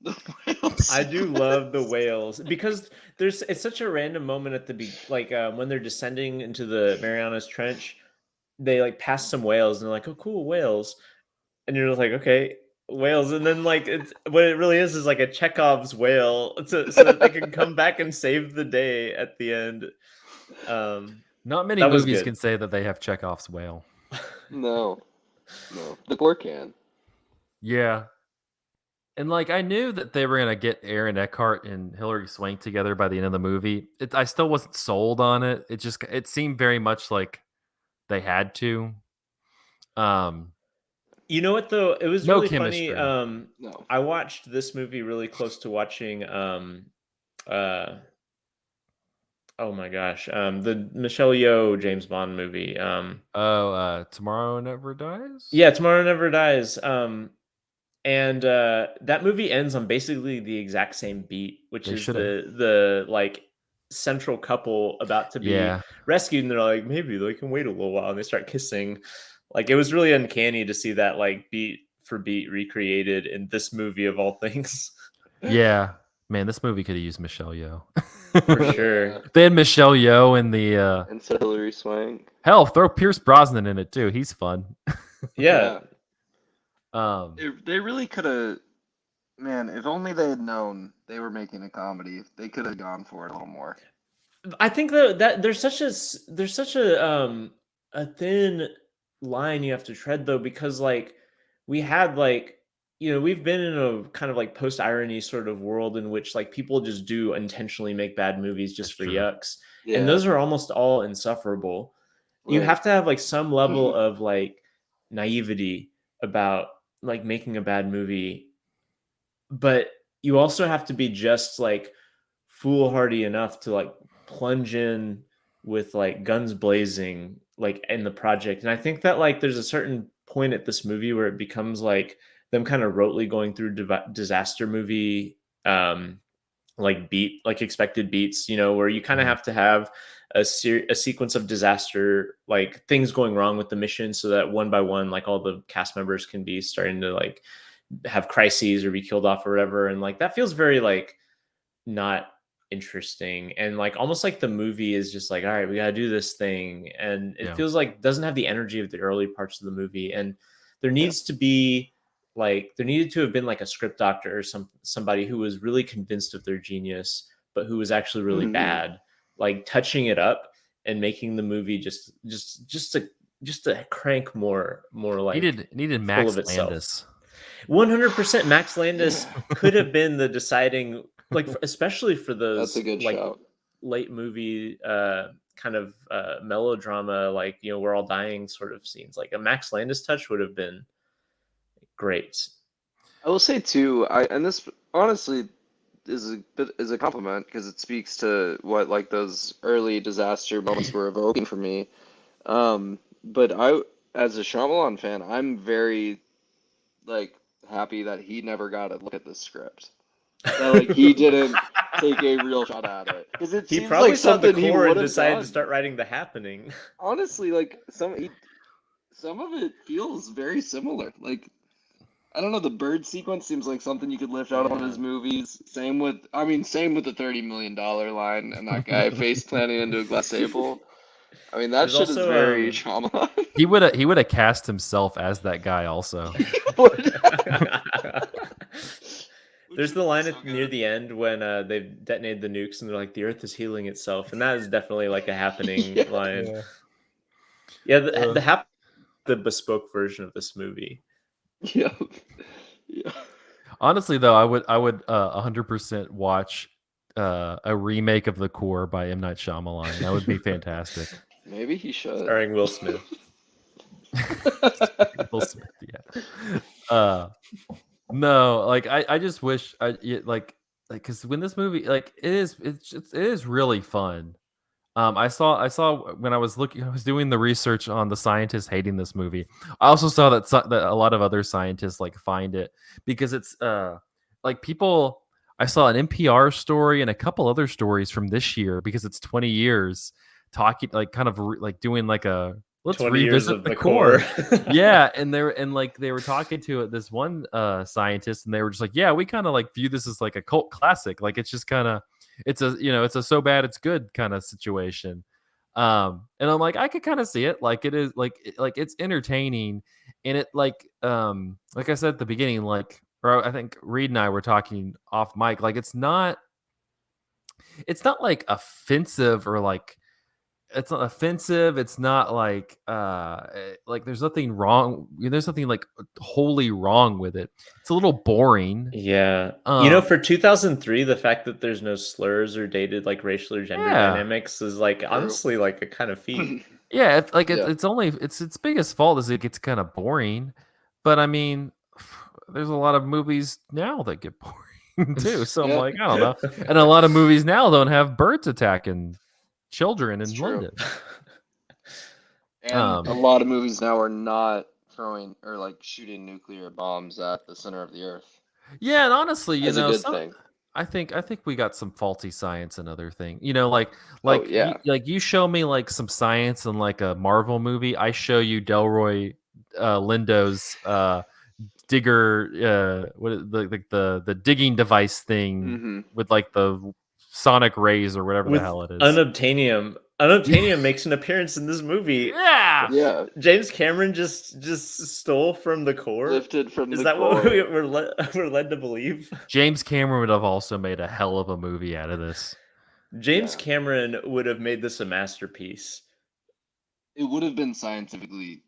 The whales. I do love the whales because it's such a random moment at the when they're descending into the Marianas Trench, they like pass some whales and they're like, oh cool, whales, and you're just like, okay, whales, and then like it's what it really is like a Chekhov's whale, so that they can come back and save the day at the end. Not many That was movies good. can say that they have Chekhov's whale. No, no. The core can. Yeah. And like I knew that they were gonna get Aaron Eckhart and Hilary Swank together by the end of the movie. I still wasn't sold on it. It seemed very much like they had to. Um, You know what though? It was no really funny. chemistry. No. I watched this movie really close to watching uh oh my gosh, the Michelle Yeoh James Bond movie. Oh, Tomorrow Never Dies. Yeah, Tomorrow Never Dies. And that movie ends on basically the exact same beat, which They is should have. the like central couple about to be Yeah. rescued, and they're like, maybe they can wait a little while, and they start kissing. Like it was really uncanny to see that like beat for beat recreated in this movie of all things. Yeah. Man, this movie could have used Michelle Yeoh. For Yeah. sure. They had Michelle Yeoh in the And so Hilary Swank. hell, throw Pierce Brosnan in it too. He's fun. Yeah. They really could have. Man, if only they had known they were making a comedy, they could have gone for it a little more. I think that there's such a thin line you have to tread though, because like we had like, we've been in a kind of like post irony sort of world in which like people just do intentionally make bad movies just That's for true. yucks, and Yeah, those are almost all insufferable. You right. have to have like some level of like naivety about like making a bad movie, but you also have to be just like foolhardy enough to like plunge in with like guns blazing like in the project. And I think that like there's a certain point at this movie where it becomes like them kind of rotely going through disaster movie like expected beats, where you kind of Mhm. have to have a sequence of disaster, like things going wrong with the mission, so that one by one like all the cast members can be starting to like have crises or be killed off or whatever. And like that feels very like not interesting, and like almost like the movie is just like, all right, we got to do this thing, and it Yeah. feels like doesn't have the energy of the early parts of the movie. And there Yeah. needs to be like there needed to have been like a script doctor or somebody who was really convinced of their genius but who was actually really bad, like touching it up and making the movie just a crank more like Needed full Max of itself. Landis. 100% Max Landis could have been the deciding, like especially for That's those a good like shout. late movie kind of melodrama, like we're all dying sort of scenes. Like a Max Landis touch would have been great. I will say too, and this honestly, is a compliment because it speaks to what like those early disaster moments were evoking for me. But as a Shyamalan fan, I'm very like happy that he never got a look at the script. That like he didn't take a real shot at it because it He seems probably like saw the something he core would and have decided to done. start writing The Happening. Honestly, like some of it feels very similar. Like I don't know, the bird sequence seems like something you could lift out of one of his movies. Same with the $30 million line and that guy face planting into a glass table. I mean, that There's shit is also very Shyamalan. He would have cast himself as that guy also. He would. There's Which the would be line so near good. the end when they've detonated the nukes and they're like, the Earth is healing itself, and that is definitely like a happening Yeah. line. Yeah. Yeah, the bespoke version of this movie. Yeah. Yeah. Honestly, though, I would 100% watch a remake of The Core by M. Night Shyamalan. That would be fantastic. Maybe he should. Starring Will Smith. Will Smith, yeah. No, like I just wish like because when this movie like it is really fun. I saw when I was doing the research on the scientists hating this movie. I also saw that a lot of other scientists like find it because it's like people. I saw an NPR story and a couple other stories from this year because it's 20 years talking like kind of like doing like a let's 20 years revisit of the the core. core. Yeah, and they were talking to this one scientist and they were just like, yeah, we kind of like view this as like a cult classic. Like it's just kind of it's a so bad it's good kind of situation. And I'm like, I could kind of see it. Like it is like it's entertaining and it like I said at the beginning, like or I think Reed and I were talking off mic, like it's not like offensive or like it's not offensive. It's not like there's nothing wrong. There's nothing like wholly wrong with it. It's a little boring. Yeah. Um, For 2003, the fact that there's no slurs or dated like racial or gender yeah, dynamics is like honestly like a kind of feat. yeah. Yeah. It's only its biggest fault is it gets kind of boring. But I mean, there's a lot of movies now that get boring too. So I'm Yeah. like, I don't know. And a lot of movies now don't have birds attacking children It's in true. London. And a lot of movies now are not throwing or like shooting nuclear bombs at the center of the earth Yeah, and honestly, as a good thing. I think we got some faulty science and other thing. Oh yeah. Like you show me like some science in like a Marvel movie, I show you Delroy Lindo's digger what is the digging device thing Mm-hmm. with like the sonic rays or whatever the With hell it is. unobtainium. Unobtainium makes an appearance in this movie. Yeah. Yeah. James Cameron just stole from the core. Lifted from Is the that core. what we're led to believe? James Cameron would have also made a hell of a movie out of this. James Yeah. Cameron would have made this a masterpiece. It would have been scientifically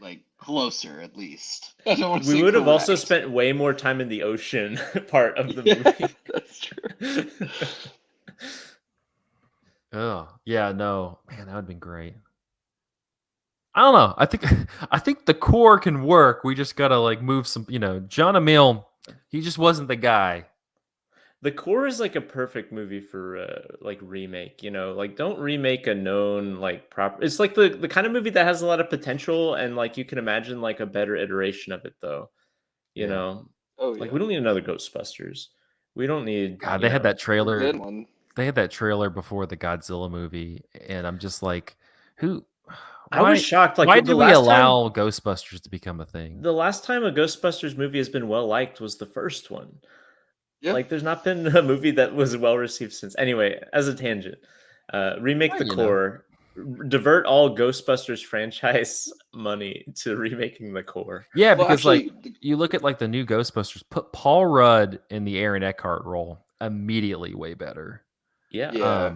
like closer at least. I don't want to We say would have also correct. spent way more time in the ocean part of the Yeah, movie. that's true. Oh, yeah, no. Man, that would have been great. I don't know. I think the core can work. We just gotta like move some. Jon Amiel. He just wasn't the guy. The Core is like a perfect movie for like remake. Like don't remake a known like proper. It's like the kind of movie that has a lot of potential and like you can imagine like a better iteration of it though. You Yeah. know, Oh like yeah. we don't need another Ghostbusters. We don't need. God, they had that trailer. Good one. They had that trailer before the Godzilla movie, and I'm just like, who? I was shocked. Like Why the do we last allow time, Ghostbusters to become a thing? the last time a Ghostbusters movie has been well liked was the first one. Yeah. Like, there's not been a movie that was well received since. Anyway, as a tangent, remake Yeah, the core, divert all Ghostbusters franchise money to remaking the core. Yeah, Well, because actually, like you look at like the new Ghostbusters, put Paul Rudd in the Aaron Eckhart role, immediately way better. Yeah. Yeah.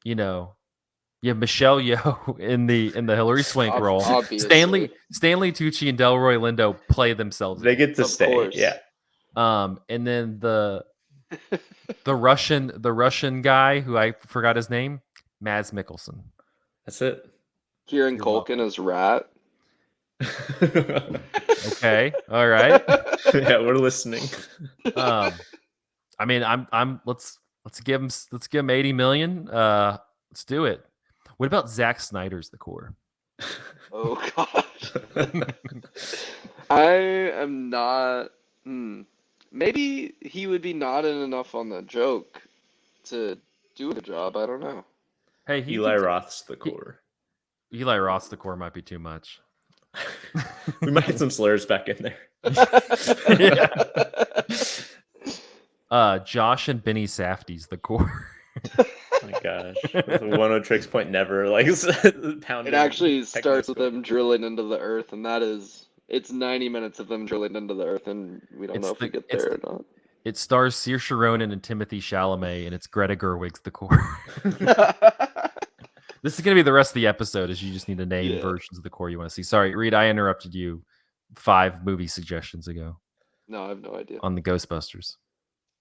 You have Michelle Yeoh in the Hilary Swank role. Obviously. Stanley Tucci and Delroy Lindo play themselves. They get to Of stay. course. Yeah. And then the Russian guy who I forgot his name, Mads Mikkelsen. That's it. Kieran You're Culkin as Rat. Okay, all right. Yeah, we're listening. I mean, let's give him 80 million. Let's do it. What about Zack Snyder's The Core? Oh gosh. I am not. Maybe he would be nodded enough on the joke to do a good job. I don't know. Hey, Eli Roth's The Core. Eli Roth's The Core might be too much. We might get some slurs back in there. Josh and Benny Safdie's The Core. Oh my gosh. With one tricks point never like pounding. It actually starts with them drilling into the earth, and it's 90 minutes of them drilling into the earth, and we don't know if we get there or not. It stars Saoirse Ronan and Timothy Chalamet, and it's Greta Gerwig's The Core. This is going to be the rest of the episode, is you just need to name versions of The Core you want to see. Sorry, Reid, I interrupted you 5 movie suggestions ago. No, I have no idea. On the Ghostbusters.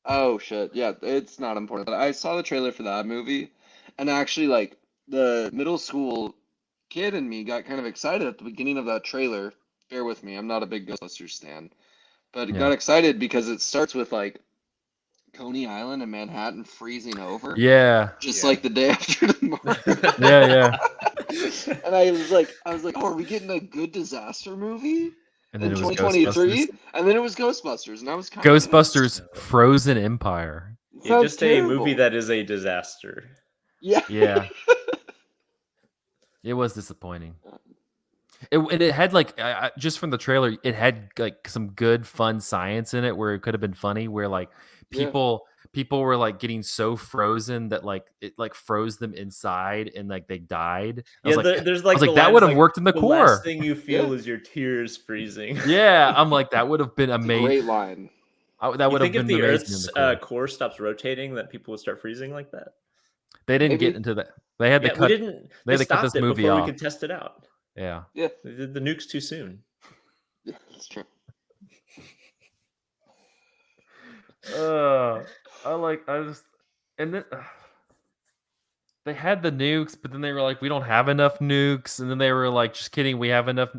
Oh, shit. Yeah, it's not important. But I saw the trailer for that movie, and actually, like, the middle school kid in me got kind of excited at the beginning of that trailer. Bear with me, I'm not a big Ghostbusters stan. But it got excited because it starts with, like, Coney Island and Manhattan freezing over. Yeah. Just like the day after tomorrow. Yeah. And I was like, oh, are we getting a good disaster movie? And then in it was 2023? Ghostbusters. And then it was Ghostbusters, and I was kind Ghostbusters Frozen Empire. Just terrible. A movie that is a disaster. Yeah. It was disappointing. It had like just from the trailer, it had like some good fun science in it where it could have been funny. Where like people were like getting so frozen that like it like froze them inside and like they died. There's like that would have worked in The Core. The last thing you feel is your tears freezing. Yeah, I'm like that would have been amazing. Great line. That would have been amazing. If the Earth's core stops rotating, that people would start freezing like that. They didn't get into that. They had to cut. They had to cut this movie before off. we could test it out. Yeah. They did the nukes too soon. Yeah, that's true. And then they had the nukes, but then they were like, we don't have enough nukes, and then they were like, just kidding, we have enough.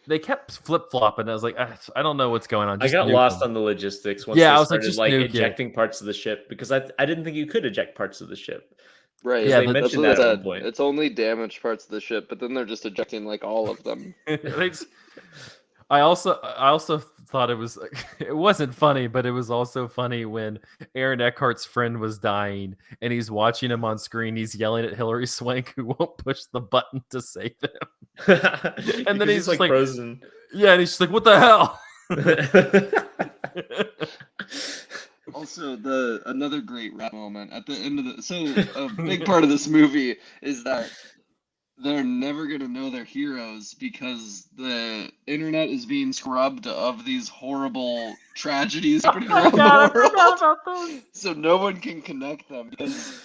They kept flip flopping. I was like, I don't know what's going on. Just I got lost on the logistics once they started like ejecting parts of the ship because I didn't think you could eject parts of the ship. Right. Yeah, they mentioned that at one point. It's only damaged parts of the ship, but then they're just ejecting like all of them. I also thought it wasn't funny, but it was also funny when Aaron Eckhart's friend was dying and he's watching him on screen. He's yelling at Hilary Swank who won't push the button to save him. And then he's like frozen. Yeah, and he's just like, what the hell? Also, another great rap moment at the end of a big part of this movie is that they're never going to know they're heroes because the internet is being scrubbed of these horrible tragedies happening around the world. So no one can connect them because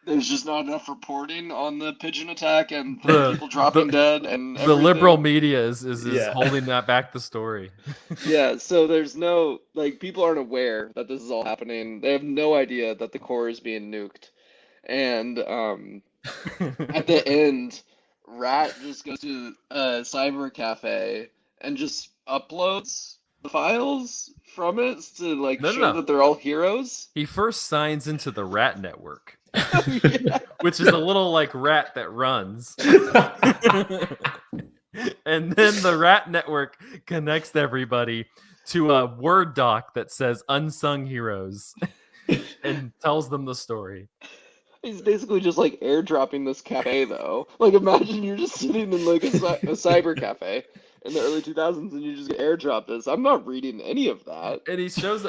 there's just not enough reporting on the pigeon attack and people dropping dead and everything. The liberal media is holding that back the story. Yeah, so there's no, like, people aren't aware that this is all happening. They have no idea that the core is being nuked. And at the end, Rat just goes to a cyber cafe and just uploads the files from it to show that they're all heroes. He first signs into the Rat Network, which is a little like rat that runs. And then the Rat Network connects everybody to a Word doc that says Unsung Heroes and tells them the story. He's basically just like airdropping this cafe, though. Like, imagine you're just sitting in like a cyber cafe in the early 2000s, and you just get airdropped this. I'm not reading any of that. And he shows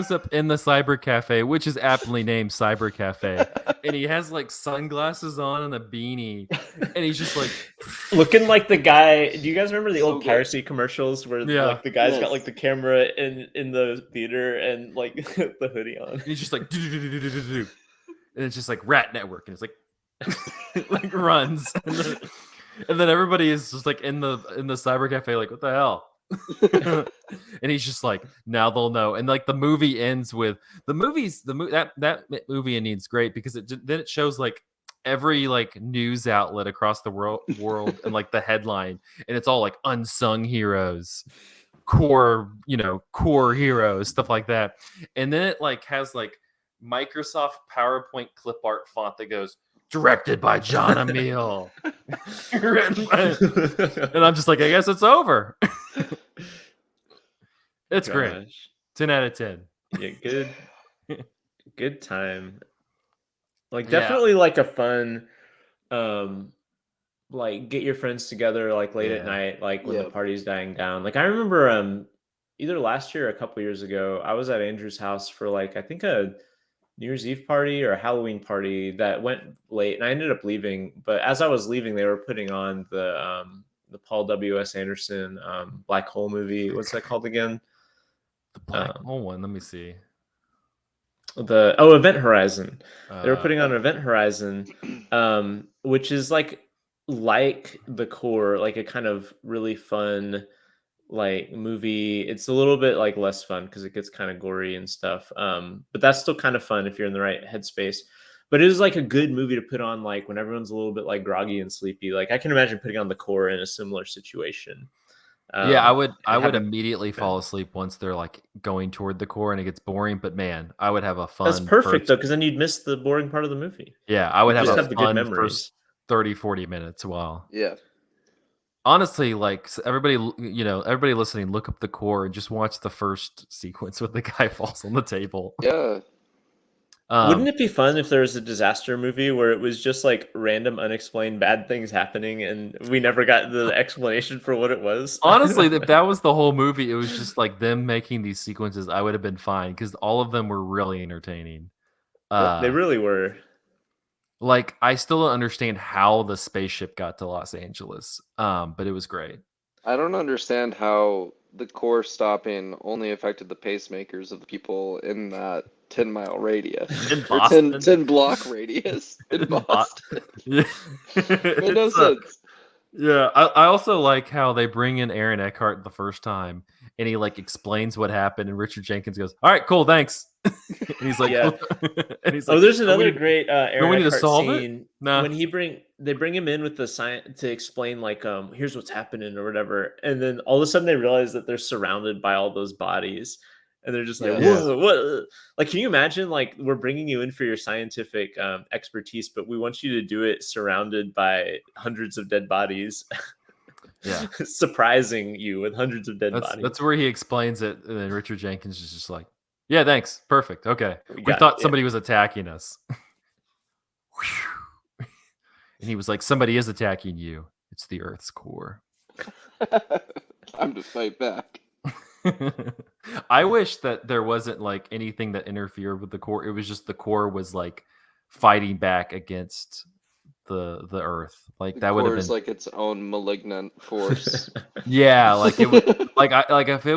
up in the cyber cafe, which is aptly named Cyber Cafe. And he has like sunglasses on and a beanie, and he's just like looking like the guy. Do you guys remember the old piracy commercials where like the guy's got like the camera in the theater and like the hoodie on? And he's just like do. And it's just like Rat Network, and it's like like runs, and then everybody is just like in the cyber cafe, like, what the hell? And he's just like, now they'll know. And like the movie ends with that movie ending's great because then it shows like every like news outlet across the world and like the headline, and it's all like unsung heroes. core heroes, stuff like that. And then it like has like Microsoft PowerPoint clip art font that goes directed by Jon Amiel. And I'm just like, I guess it's over. It's great. 10 out of 10. Yeah, good time. Like definitely like a fun like get your friends together like late at night, like when the party's dying down. Like I remember either last year or a couple years ago, I was at Andrew's house for like I think a New Year's Eve party or a Halloween party that went late, and I ended up leaving. But as I was leaving, they were putting on the Paul W.S. Anderson Black Hole movie. What's that called again? The Black Hole one. Let me see. Event Horizon. They were putting on Event Horizon, which is like the core, like a kind of really fun like movie. It's a little bit like less fun because it gets kind of gory and stuff. But that's still kind of fun if you're in the right headspace. But it is like a good movie to put on like when everyone's a little bit like groggy and sleepy. Like I can imagine putting on The Core in a similar situation. I would immediately fall asleep once they're like going toward the core and it gets boring. But man, I would have a fun. That's perfect though, because then you'd miss the boring part of the movie. Yeah, I would have the good memories. First 30-40 minutes. Wow. Yeah. Honestly, like everybody listening, look up The Core and just watch the first sequence where the guy falls on the table. Yeah. Wouldn't it be fun if there was a disaster movie where it was just like random, unexplained bad things happening and we never got the explanation for what it was? Honestly, if that was the whole movie, it was just like them making these sequences, I would have been fine because all of them were really entertaining. They really were. Like, I still don't understand how the spaceship got to Los Angeles, but it was great. I don't understand how the core stopping only affected the pacemakers of the people in that 10-mile radius. In Boston. 10 block radius in Boston. Yeah. Made no sense. Yeah, I also like how they bring in Aaron Eckhart the first time, and he like explains what happened, and Richard Jenkins goes, "All right, cool, thanks." And he's like, yeah. And he's like, there's another great Aaron Eckhart scene when they bring him in with the science to explain like here's what's happening or whatever, and then all of a sudden they realize that they're surrounded by all those bodies. And they're just like, whoa, what? Like, can you imagine, like, we're bringing you in for your scientific expertise, but we want you to do it surrounded by hundreds of dead bodies. Yeah. Surprising you with hundreds of dead bodies. That's where he explains it. And then Richard Jenkins is just like, yeah, thanks. Perfect. Okay. We thought somebody was attacking us. And he was like, somebody is attacking you. It's the Earth's core. Time to fight back. I wish that there wasn't like anything that interfered with the core. It was just the core was like fighting back against the Earth. Like that would have been like its own malignant force. Yeah, like it would like if it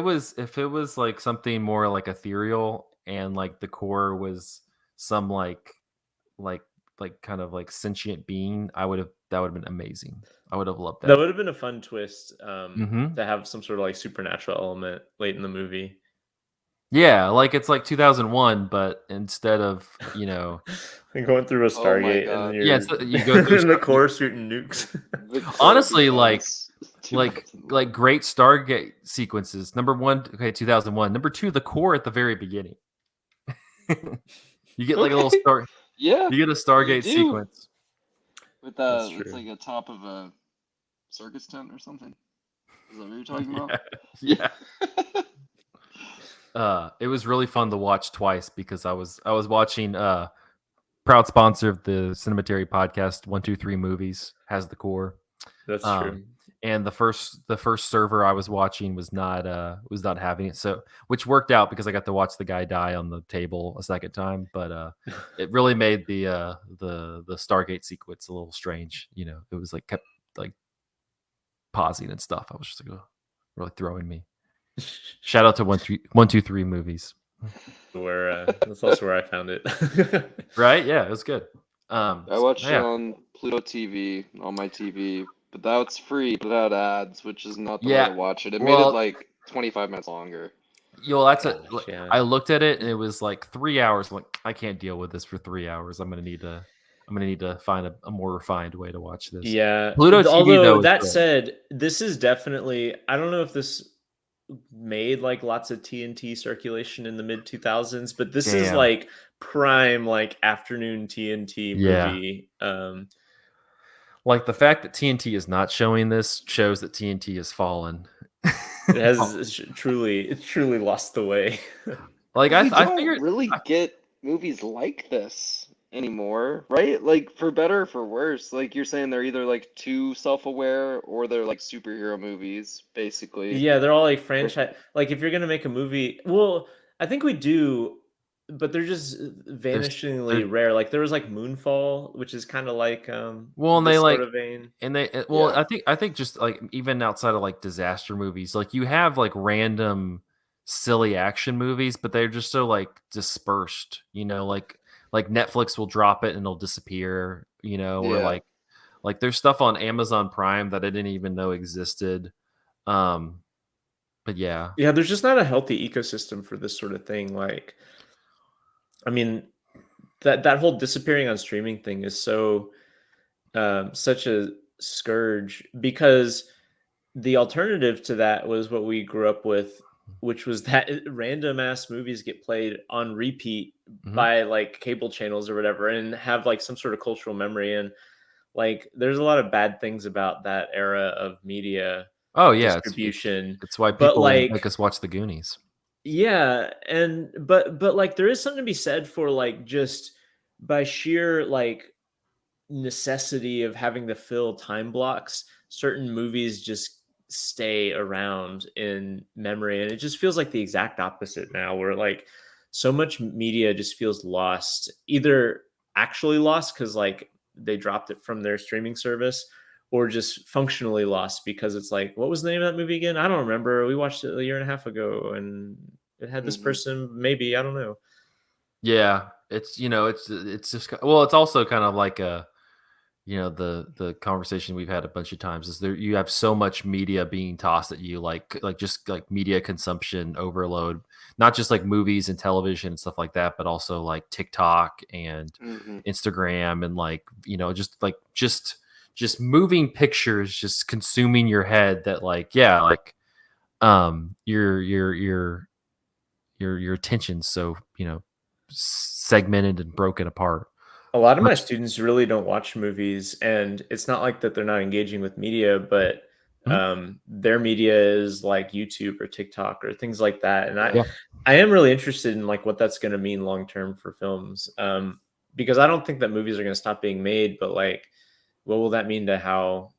was like something more like ethereal and like the core was some like kind of like sentient being, that would have been amazing. I would have loved that. That would have been a fun twist to have some sort of like supernatural element late in the movie. Yeah, like it's like 2001, but instead of going through a Stargate and you go through in the core shooting nukes. Honestly, like great Stargate sequences. Number 1, 2001. Number 2, the core at the very beginning. You get like a little star. Yeah, you get a Stargate sequence with it's like a top of a circus tent or something. Is that what you're talking about? Yeah. It was really fun to watch twice because I was watching proud sponsor of the Cinematary podcast 123 Movies has the core. That's true. And the first server I was watching was not having it, so which worked out because I got to watch the guy die on the table a second time, but it really made the Stargate sequence a little strange. It was like kept like pausing and stuff. I was just like, really throwing me. Shout out to 123 Movies. Where that's also where I found it. Right? Yeah, it was good. I watched it on Pluto TV on my TV, but that's free without ads, which is not the way to watch it. It made it like 25 minutes longer. I looked at it and it was like 3 hours. I'm like, I can't deal with this for 3 hours. I'm gonna need to find a more refined way to watch this. Yeah, Pluto TV. Although that said, this is definitely. I don't know if this made like lots of TNT circulation in the mid 2000s, but this is Damn. like prime like afternoon TNT Yeah. movie. Like the fact that TNT is not showing this shows that TNT has fallen. It has truly lost the way. Like We I don't figured. really get movies like this anymore, right? Like for better or for worse. Like you're saying they're either like too self-aware or they're like superhero movies, basically. Yeah, they're all like Or franchise. Like if you're gonna make a movie, well, I think we do, but they're just There's vanishingly there rare. Like there was like Moonfall, which is kind of like well, and they this sort like of vein. and they well, yeah. I think just like even outside of like disaster movies, like you have like random silly action movies, but they're just so like dispersed, like Netflix will drop it and it'll disappear, or Yeah. like there's stuff on Amazon Prime that I didn't even know existed. Um, but yeah. Yeah, there's just not a healthy ecosystem for this sort of thing. Like, I mean, that whole disappearing on streaming thing is so such a scourge because the alternative to that was what we grew up with, which was that random ass movies get played on repeat Mhm. by like cable channels or whatever and have like some sort of cultural memory. And like, there's a lot of bad things about that era of media Oh yeah, distribution. it's why But people make like, us watch The Goonies. yeah, and but like there is something to be said for like just by sheer like necessity of having to fill time blocks, certain movies just stay around in memory. And it just feels like the exact opposite now, where like so much media just feels lost, either actually lost because like they dropped it from their streaming service, or just functionally lost because it's like, what was the name of that movie again? I don't remember. We watched it a year and a half ago and it had this Hmm. person, maybe, I don't know. Yeah, it's just well, it's also kind of like the conversation we've had a bunch of times is there you have so much media being tossed at you like just like media consumption overload, not just like movies and television and stuff like that, but also like TikTok and Hmm. Instagram and like just moving pictures just consuming your head that like yeah like your attention's so segmented and broken apart. A lot of my Much. students really don't watch movies, and it's not like that they're not engaging with media, but Mhm. their media is like YouTube or TikTok or things like that. And I, Yeah. Yeah. I am really interested in like what that's going to mean long term for films, because I don't think that movies are going to stop being made, but like, what will that mean to how?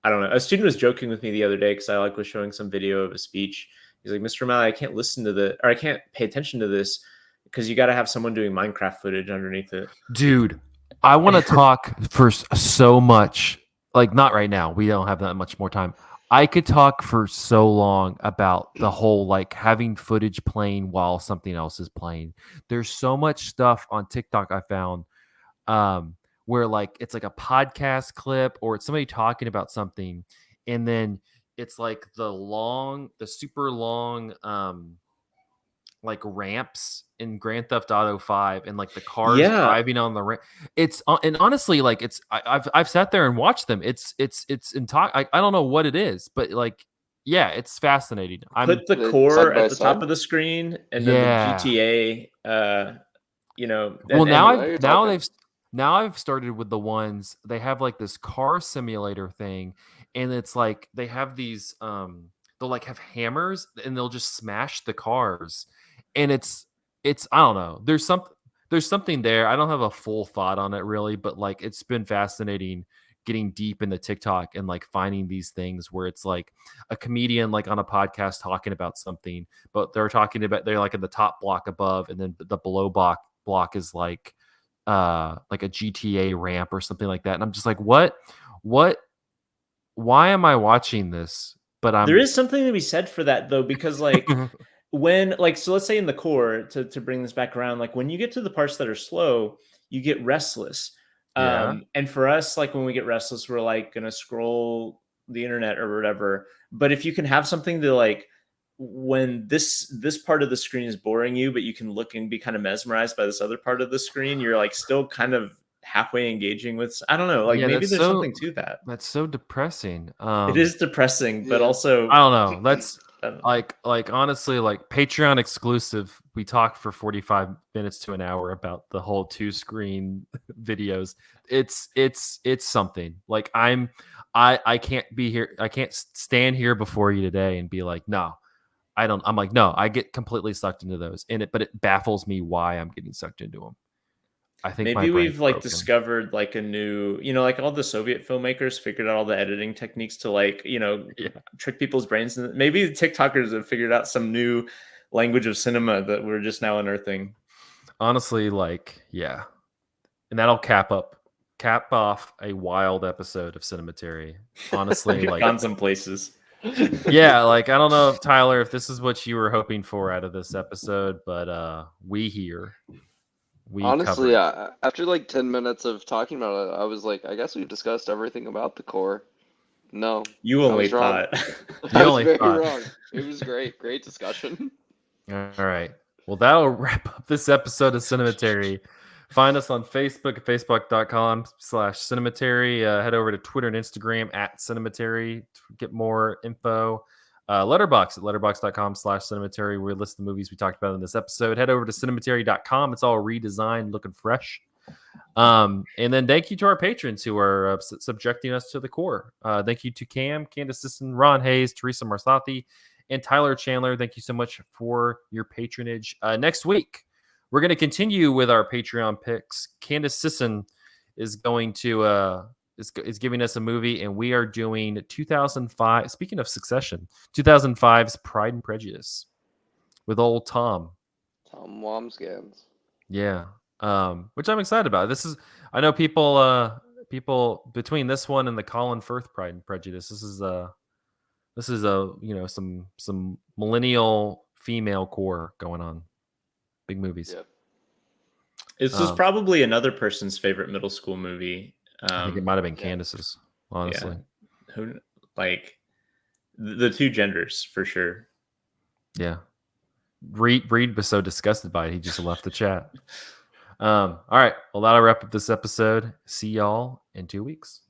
I don't know. A student was joking with me the other day because I like was showing some video of a speech. He's like, "Mr. O'Malley, I can't listen to the, or I can't pay attention to this because you got to have someone doing Minecraft footage underneath it." Dude, I want to talk for so much. Like, not right now. We don't have that much more time. I could talk for so long about the whole like having footage playing while something else is playing. There's so much stuff on TikTok I found where like it's like a podcast clip or it's somebody talking about something, and then it's like the super long like ramps in Grand Theft Auto 5 and like the cars Yeah, driving on the ramp. It's and honestly like I've sat there and watched them. It's I don't know what it is, but like yeah, it's fascinating. I'm put the The side core by at the top side. of the screen and then the yeah. GTA, Well, and Oh, you're talking. now I've started with the ones they have like this car simulator thing, and it's like they have these they'll like have hammers and they'll just smash the cars, and it's I don't know. There's something there. I don't have a full thought on it really, but like it's been fascinating getting deep into TikTok and like finding these things where it's like a comedian like on a podcast talking about something, but they're like in the top block above, and then the below block is like a GTA ramp or something like that. And I'm just like, what why am I watching this? But there I'm is something to be said for that though, because like when like so let's say in the core to bring this back around, like when you get to the parts that are slow, you get restless. yeah. And for us, like when we get restless, we're like gonna scroll the internet or whatever. But if you can have something to like when this part of the screen is boring you, but you can look and be kind of mesmerized by this other part of the screen, you're like still kind of halfway engaging with, I don't know, like Yeah, maybe there's something to that. that's so depressing. It is depressing, but Yeah. I also don't know. Like honestly, like Patreon exclusive, we talked for 45 minutes to an hour about the whole 2-screen videos. It's something. Like I can't be here. I can't stand here before you today and be like, no, I don't. I'm like, no, I get completely sucked into those, but it baffles me why I'm getting sucked into them. I think my Maybe brain's we've like broken. discovered like a new, like all the Soviet filmmakers figured out all the editing techniques to like, Yeah. trick people's brains. And maybe the TikTokers have figured out some new language of cinema that we're just now unearthing. Honestly, like, yeah. And that'll cap off a wild episode of Cinematary. Honestly, We've like, gone some places. yeah, like I don't know if Tyler, if this is what you were hoping for out of this episode, but we Honestly, covered it. after like 10 minutes of talking about it, I was like, I guess we've discussed everything about the core. No, You I only was wrong. thought. I You was only very thought. wrong. It was great. Great discussion. All right. Well, that'll wrap up this episode of Cinematary. Find us on Facebook at facebook.com/Cinematary. Head over to Twitter and Instagram at Cinematary to get more info. Letterbox at letterbox.com/Cinematary. We list the movies we talked about in this episode. Head over to cinematary.com. It's all redesigned, looking fresh. And then thank you to our patrons who are subjecting us to the core. Thank you to Cam, Candace Sisson, Ron Hayes, Teresa Marsathi, and Tyler Chandler. Thank you so much for your patronage. Next week, we're going to continue with our Patreon picks. Candace Sisson is going to is giving us a movie, and we are doing 2005. Speaking of Succession, 2005's Pride and Prejudice with old Tom. Tom Wamsgans. Yeah. Which I'm excited about. I know people between this one and the Colin Firth Pride and Prejudice, this is some millennial female core going on. Big movies. Yep. This was probably another person's favorite middle school movie. I think it might have been yeah. Candace's, honestly. Yeah. Who like the two genders for sure. Yeah. Reed was so disgusted by it, he just left the chat. All right. Well, that'll wrap up this episode. See y'all in 2 weeks.